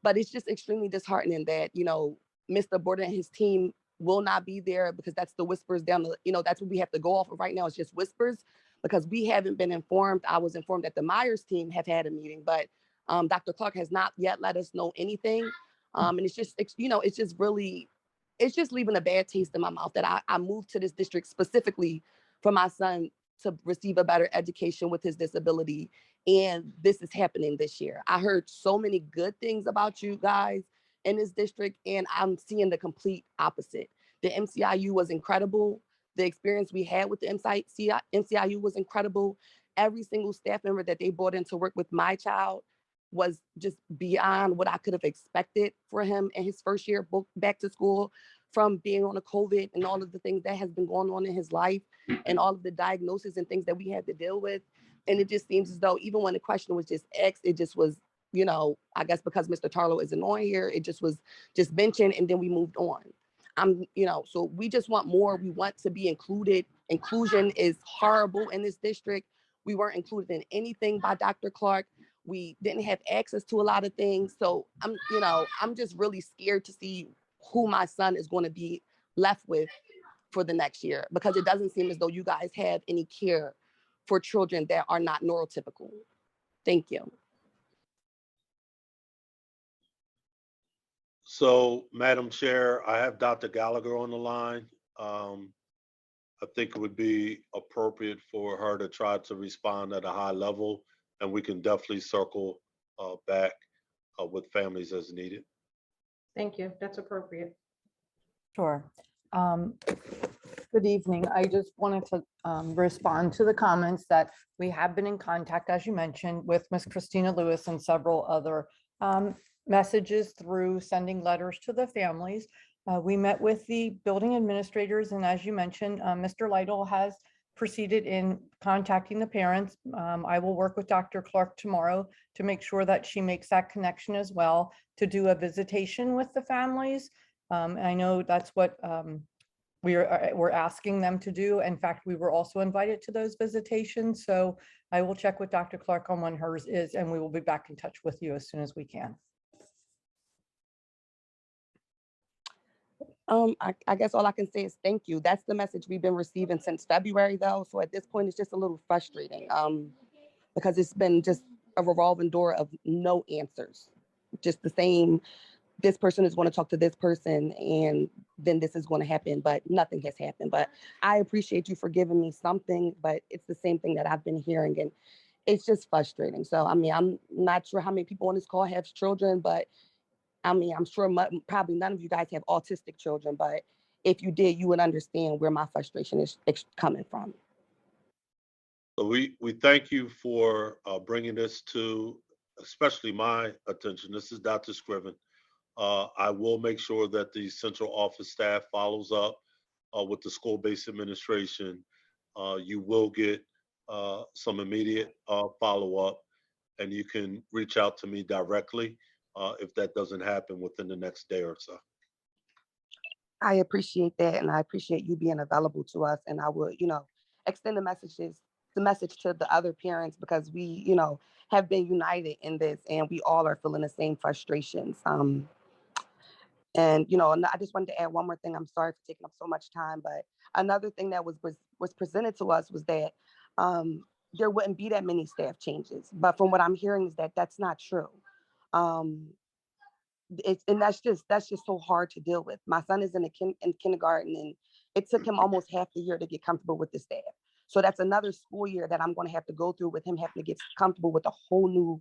but it's just extremely disheartening that, you know, Mr. Border and his team will not be there, because that's the whispers down the, you know, that's what we have to go off of right now. It's just whispers, because we haven't been informed. I was informed that the Myers team have had a meeting, but Dr. Clark has not yet let us know anything. And it's just, you know, it's just really, it's just leaving a bad taste in my mouth that I moved to this district specifically for my son to receive a better education with his disability. And this is happening this year. I heard so many good things about you guys in this district, and I'm seeing the complete opposite. The MCIU was incredible. The experience we had with the MCIU was incredible. Every single staff member that they brought in to work with my child was just beyond what I could have expected for him in his first year back to school, from being on a COVID and all of the things that has been going on in his life and all of the diagnoses and things that we had to deal with. And it just seems as though even when the question was just asked, it just was, you know, I guess because Mr. Tarlow isn't on here, it just was just mentioned and then we moved on. You know, so we just want more. We want to be included. Inclusion is horrible in this district. We weren't included in anything by Dr. Clark. We didn't have access to a lot of things. So I'm just really scared to see who my son is going to be left with for the next year, because it doesn't seem as though you guys have any care for children that are not neurotypical. Thank you. So, Madam Chair, I have Dr. Gallagher on the line. I think it would be appropriate for her to try to respond at a high level, and we can definitely circle back with families as needed. Thank you. That's appropriate. Sure. Good evening. I just wanted to respond to the comments that we have been in contact, as you mentioned, with Ms. Christina Lewis and several other messages through sending letters to the families. We met with the building administrators, and as you mentioned, Mr. Lytle has proceeded in contacting the parents. I will work with Dr. Clark tomorrow to make sure that she makes that connection as well, to do a visitation with the families. I know that's what we're asking them to do. In fact, we were also invited to those visitations. So I will check with Dr. Clark on when hers is, and we will be back in touch with you as soon as we can. I guess all I can say is thank you. That's the message we've been receiving since February, though. So at this point, it's just a little frustrating because it's been just a revolving door of no answers. Just the same, this person is going to talk to this person and then this is going to happen, but nothing has happened. But I appreciate you for giving me something, but it's the same thing that I've been hearing, and it's just frustrating. So, I mean, I'm not sure how many people on this call have children, but I mean, I'm sure probably none of you guys have autistic children, but if you did, you would understand where my frustration is coming from. So we thank you for bringing this to, especially my attention. This is Dr. Scriven. I will make sure that the central office staff follows up with the school-based administration. You will get some immediate follow-up, and you can reach out to me directly if that doesn't happen within the next day or so. I appreciate that, and I appreciate you being available to us. And I will, extend the message to the other parents, because we, have been united in this, and we all are feeling the same frustrations. And I just wanted to add one more thing. I'm sorry for taking up so much time, but another thing that was presented to us was that there wouldn't be that many staff changes. But from what I'm hearing is that that's not true. And that's just so hard to deal with. My son is in kindergarten, and it took him almost half the year to get comfortable with the staff. So that's another school year that I'm going to have to go through with him having to get comfortable with a whole new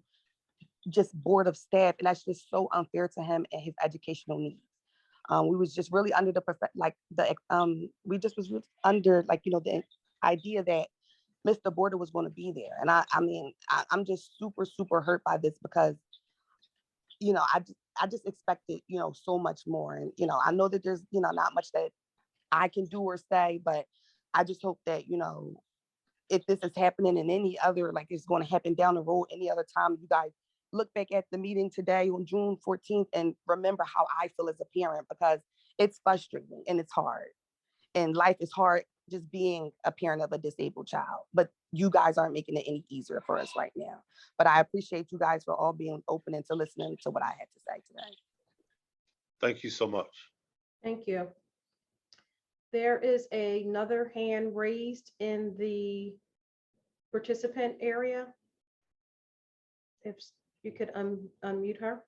just board of staff, and that's just so unfair to him and his educational needs. We was just really under the idea that Mr. Border was going to be there, and I'm just super hurt by this, because I just expected, so much more. And, I know that there's, not much that I can do or say, but I just hope that, if this is happening in any other, like it's going to happen down the road, any other time, you guys look back at the meeting today on June 14th and remember how I feel as a parent, because it's frustrating and it's hard. And life is hard just being a parent of a disabled child, but you guys aren't making it any easier for us right now. But I appreciate you guys for all being open and to listening to what I had to say today. Thank you so much. Thank you. There is another hand raised in the participant area. If you could unmute her.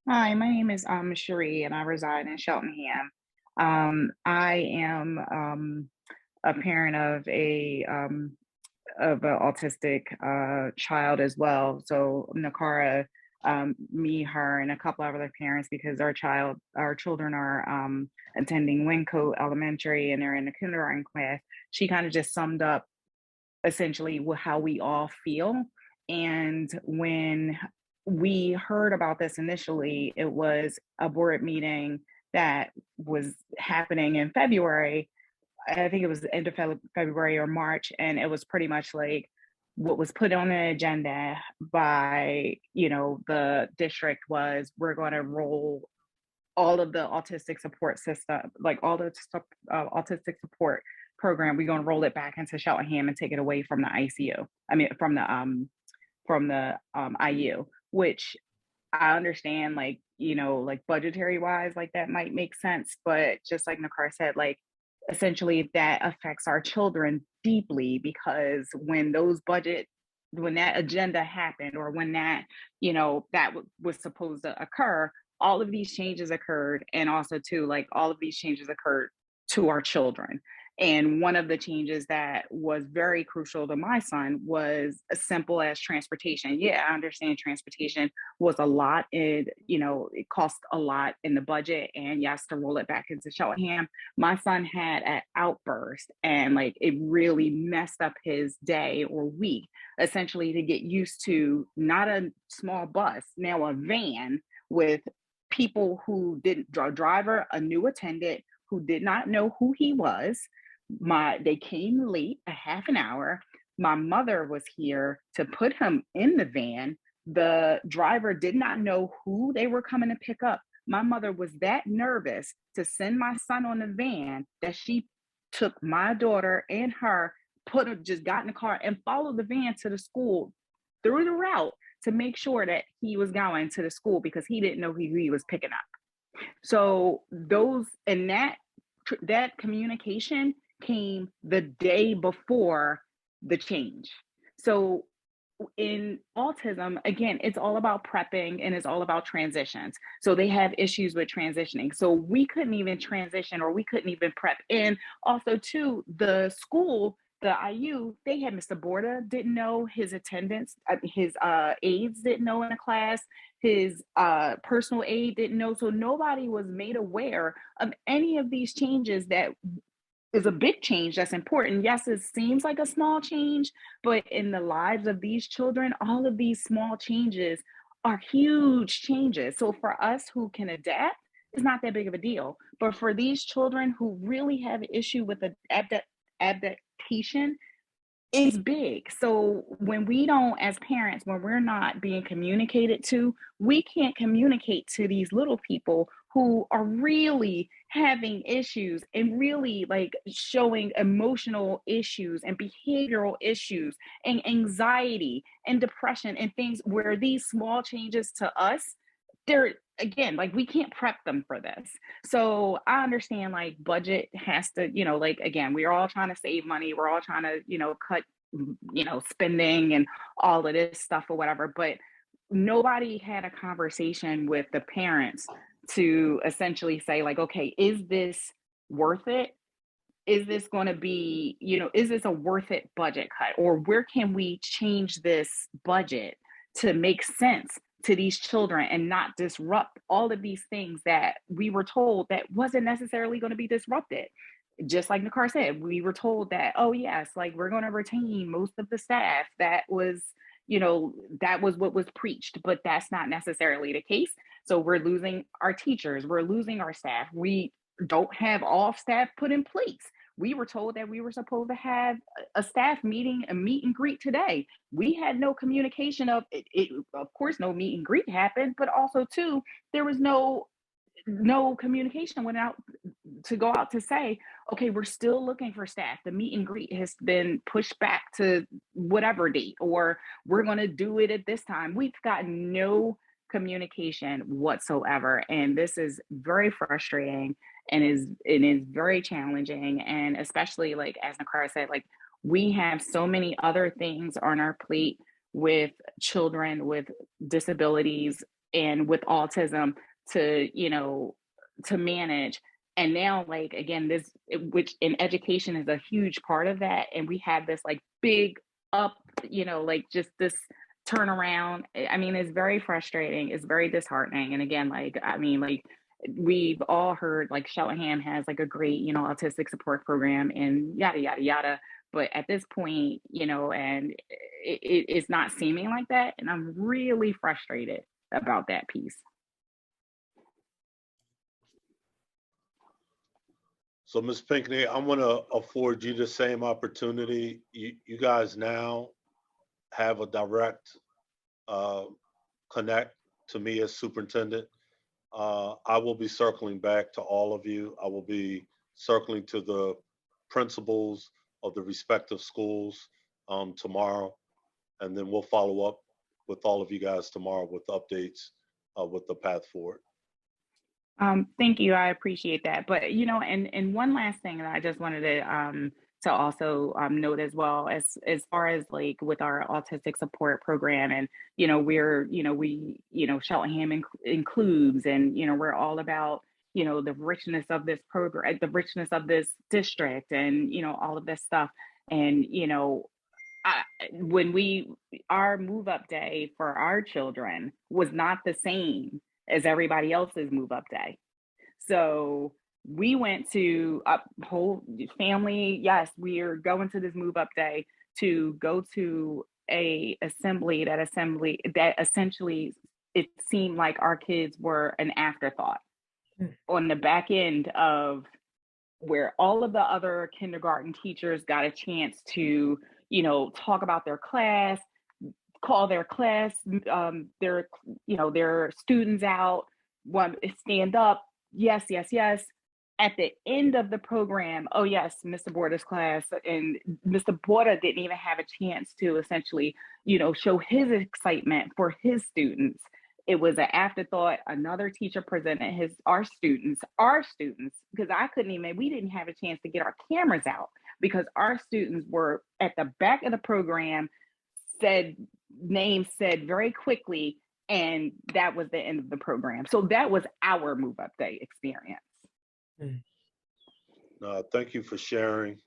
Hi, my name is Cherie and I reside in Cheltenham. I am a parent of an autistic child as well. So Nakara, me, her, and a couple of other parents, because our children are attending Wincote Elementary and they're in the kindergarten class. She kind of just summed up essentially how we all feel. And when we heard about this initially, it was a board meeting that was happening in February. I think it was the end of February or March, and it was pretty much like what was put on the agenda by, the district was, we're going to roll all of the autistic support system, like all the autistic support program, we're going to roll it back into Cheltenham and take it away from the ICU. From the IU, which I understand, like budgetary wise, like that might make sense, but just like Nakar said, like essentially that affects our children deeply, because when that agenda happened, or when that was supposed to occur, all of these changes occurred, and also too, like all of these changes occurred to our children. And one of the changes that was very crucial to my son was as simple as transportation. Yeah, I understand transportation was a lot. It cost a lot in the budget. And yes, to roll it back into Cheltenham, my son had an outburst, and like it really messed up his day or week, essentially, to get used to not a small bus, now a van with people who didn't, a driver, a new attendant who did not know who he was. They came late, a half an hour. My mother was here to put him in the van. The driver did not know who they were coming to pick up. My mother was that nervous to send my son on the van that she took my daughter and her, just got in the car and followed the van to the school through the route to make sure that he was going to the school, because he didn't know who he was picking up. So that communication came the day before the change. So in autism, again, it's all about prepping and it's all about transitions. So they have issues with transitioning. So we couldn't even transition, or we couldn't even prep. And also too, the school, the IU, they had Mr. Borda didn't know his attendance, his aides didn't know in the class, his personal aide didn't know. So nobody was made aware of any of these changes that is a big change that's important. Yes, it seems like a small change, but in the lives of these children, all of these small changes are huge changes. So for us who can adapt, it's not that big of a deal. But for these children who really have an issue with the adaptation, it's big. So when we don't, as parents, when we're not being communicated to, we can't communicate to these little people who are really having issues and really like showing emotional issues and behavioral issues and anxiety and depression and things, where these small changes to us, they're, again, like we can't prep them for this. So I understand like budget has to, like, again, we're all trying to save money. We're all trying to, cut, spending and all of this stuff or whatever, but nobody had a conversation with the parents to essentially say like, okay, is this worth it? Is this going to be, is this a worth it budget cut? Or where can we change this budget to make sense to these children and not disrupt all of these things that we were told that wasn't necessarily going to be disrupted? Just like Nakar said, we were told that, oh yes, like we're going to retain most of the staff that was, that was what was preached, but that's not necessarily the case. So we're losing our teachers, we're losing our staff. We don't have all staff put in place. We were told that we were supposed to have a staff meeting, a meet and greet today. We had no communication of it. Of course, no meet and greet happened, but also too, there was no communication went out to go out to say, okay, we're still looking for staff. The meet and greet has been pushed back to whatever date, or we're going to do it at this time. We've got no communication whatsoever. And this is very frustrating and it is very challenging. And especially like, as Nakara said, like we have so many other things on our plate with children with disabilities and with autism to manage. And now, like, again, which in education is a huge part of that. And we have this like big up, like just this turnaround. I mean, it's very frustrating. It's very disheartening. And again, like, I mean, like we've all heard like Cheltenham has like a great, autistic support program and yada, yada, yada. But at this point, and it's not seeming like that. And I'm really frustrated about that piece. So Ms. Pinckney, I'm going to afford you the same opportunity. You guys now have a direct connect to me as superintendent. I will be circling back to all of you. I will be circling to the principals of the respective schools tomorrow, and then we'll follow up with all of you guys tomorrow with updates with the path forward. Thank you. I appreciate that. But, and one last thing that I just wanted to also note as well, as far as like with our autistic support program, and, Cheltenham includes, and, we're all about, the richness of this program, the richness of this district, and, all of this stuff. And, our move up day for our children was not the same as everybody else's move up day. So we went to a whole family. Yes, we are going to this move up day to go to a assembly that essentially it seemed like our kids were an afterthought on the back end of where all of the other kindergarten teachers got a chance to, talk about their class, call their class, their students out, stand up, yes. At the end of the program, oh yes, Mr. Borda's class, and Mr. Borda didn't even have a chance to essentially, show his excitement for his students. It was an afterthought. Another teacher presented our students, because we didn't have a chance to get our cameras out because our students were at the back of the program, names said very quickly, and that was the end of the program. So that was our move up day experience. Thank you for sharing.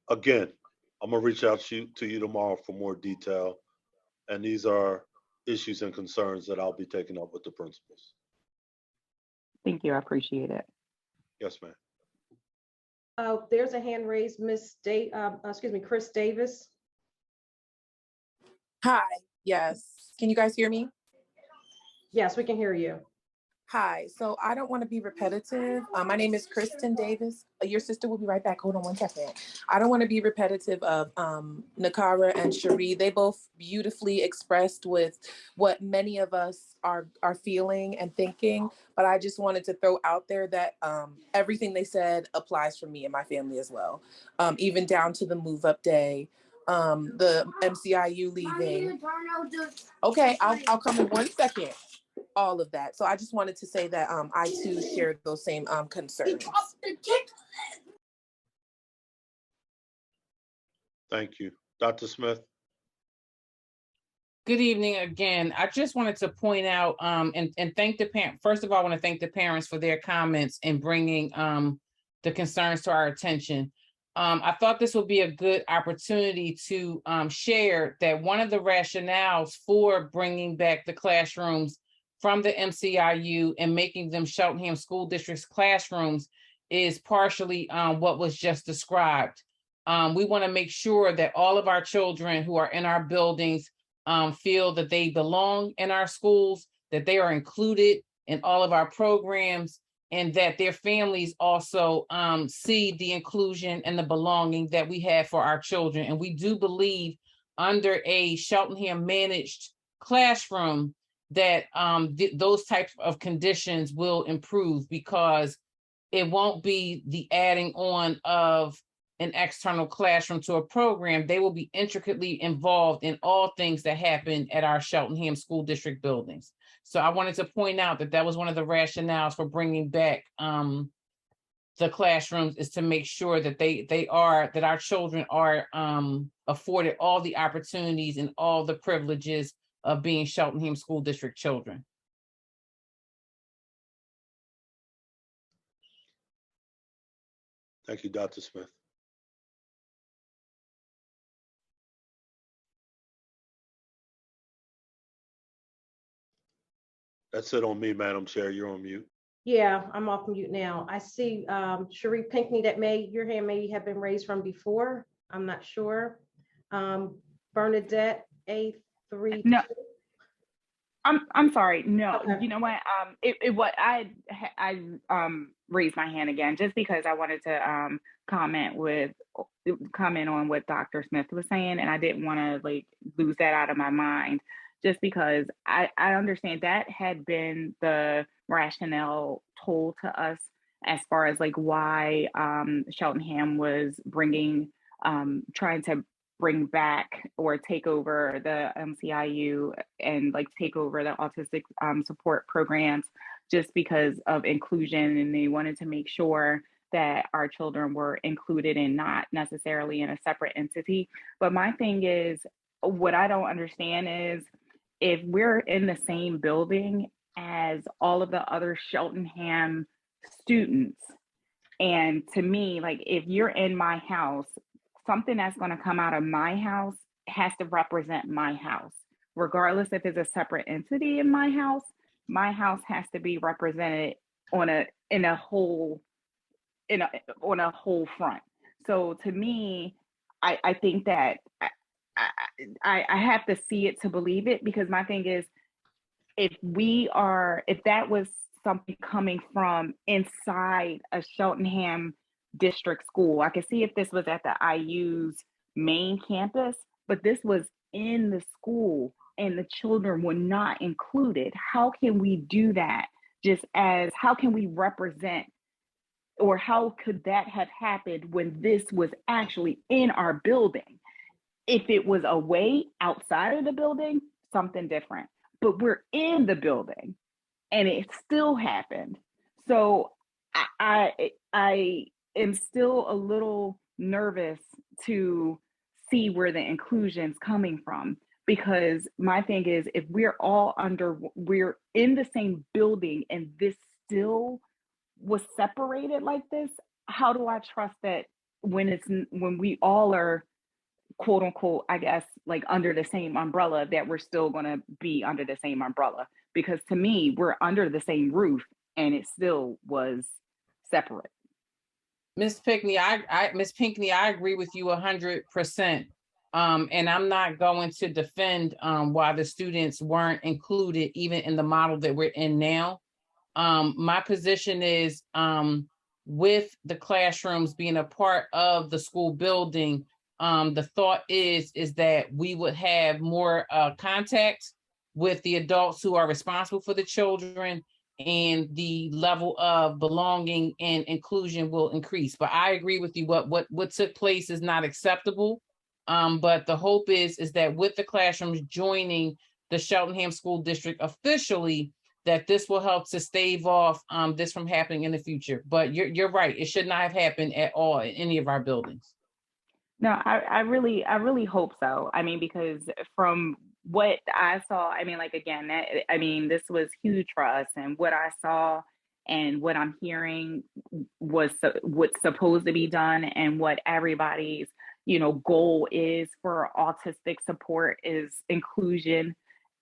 Again, I'm gonna reach out to you tomorrow for more detail. And these are issues and concerns that I'll be taking up with the principals. Thank you, I appreciate it. Yes, ma'am. There's a hand raised, Chris Davis. Hi, yes. Can you guys hear me? Yes, we can hear you. Hi, so I don't want to be repetitive. My name is Kristen Davis. Your sister will be right back. Hold on one second. I don't want to be repetitive of Nakara and Cherie. They both beautifully expressed with what many of us are feeling and thinking, but I just wanted to throw out there that everything they said applies for me and my family as well, even down to the move up day, the MCIU leaving. Okay, I'll come in 1 second. All of that. So I just wanted to say that I too shared those same concerns. Thank you. Dr. Smith? Good evening again. I just wanted to point out and thank the parent. First of all, I want to thank the parents for their comments and bringing the concerns to our attention. I thought this would be a good opportunity to share that one of the rationales for bringing back the classrooms from the MCIU and making them Cheltenham School District's classrooms is partially what was just described. We want to make sure that all of our children who are in our buildings feel that they belong in our schools, that they are included in all of our programs, and that their families also see the inclusion and the belonging that we have for our children. And we do believe under a Cheltenham managed classroom that those types of conditions will improve, because it won't be the adding on of an external classroom to a program. They will be intricately involved in all things that happen at our Cheltenham School District buildings. So I wanted to point out that that was one of the rationales for bringing back the classrooms, is to make sure that that our children are afforded all the opportunities and all the privileges of being Cheltenham School District children. Thank you, Dr. Smith. That's it on me, Madam Chair. You're on mute. Yeah, I'm off mute now. I see Cherie Pinckney, your hand may have been raised from before. I'm not sure. Bernadette A32. No, I'm sorry. No, Okay. you know what? What I raised my hand again just because I wanted to comment on what Dr. Smith was saying, and I didn't want to like lose that out of my mind. Just because I understand that had been the rationale told to us as far as like why Cheltenham was trying to bring back or take over the MCIU and like take over the autistic support programs, just because of inclusion, and they wanted to make sure that our children were included and not necessarily in a separate entity. But my thing is, what I don't understand is, if we're in the same building as all of the other Cheltenham students, and to me, like if you're in my house, something that's going to come out of my house has to represent my house, regardless if it's a separate entity in my house has to be represented on a whole front. So to me, I think that I have to see it to believe it, because my thing is, if that was something coming from inside a Cheltenham district school, I could see if this was at the IU's main campus, but this was in the school and the children were not included. How can we do that? How can we represent, or how could that have happened when this was actually in our building? If it was away outside of the building, something different. But we're in the building and it still happened. So I am still a little nervous to see where the inclusion's coming from, because my thing is, if we're in the same building and this still was separated like this, how do I trust that when we all are quote unquote, I guess, like under the same umbrella, that we're still going to be under the same umbrella? Because to me, we're under the same roof and it still was separate. Ms. Pinckney, I agree with you 100%. And I'm not going to defend why the students weren't included even in the model that we're in now. My position is, with the classrooms being a part of the school building, the thought is that we would have more contact with the adults who are responsible for the children, and the level of belonging and inclusion will increase. But I agree with you, what took place is not acceptable. But the hope is that with the classrooms joining the Cheltenham School District officially, that this will help to stave off this from happening in the future. But you're right, it should not have happened at all in any of our buildings. No, I really hope so. I mean, because from what I saw, I mean, like, again, this was huge for us, and what I saw and what I'm hearing was what's supposed to be done, and what everybody's, goal is for autistic support is inclusion.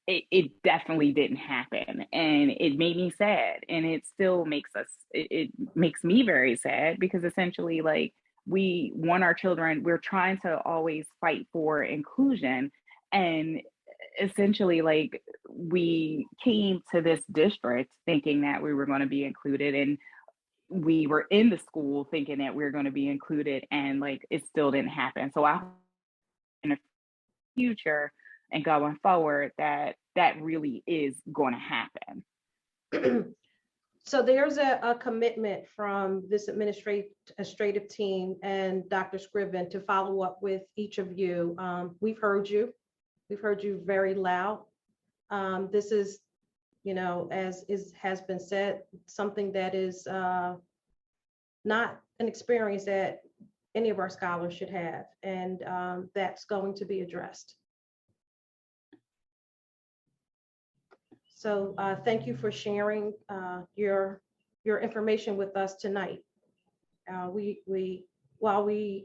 It definitely didn't happen, and it made me sad, and it still makes me very sad, because essentially, like, we want our children, we're trying to always fight for inclusion, and essentially, like, we came to this district thinking that we were going to be included, and we were in the school thinking that we were going to be included, and like it still didn't happen. So I hope in the future and going forward that that really is going to happen. So there's a commitment from this administrative team and Dr. Scriven to follow up with each of you. We've heard you. We've heard you very loud. This is, you know, has been said, something that is not an experience that any of our scholars should have, and that's going to be addressed. So thank you for sharing your information with us tonight. While we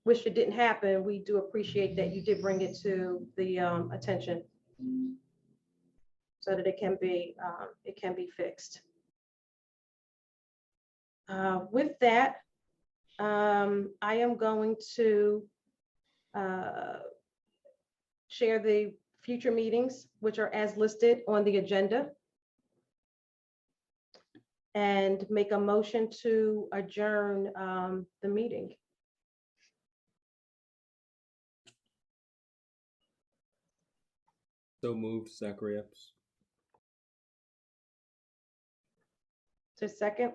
wish it didn't happen, we do appreciate that you did bring it to the attention so that it can be fixed. With that, I am going to share the future meetings, which are as listed on the agenda, and make a motion to adjourn the meeting. So moved, Zachary Epps. To second.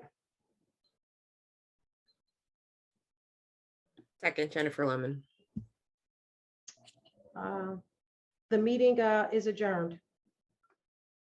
Second, Jennifer Lemon. The meeting is adjourned.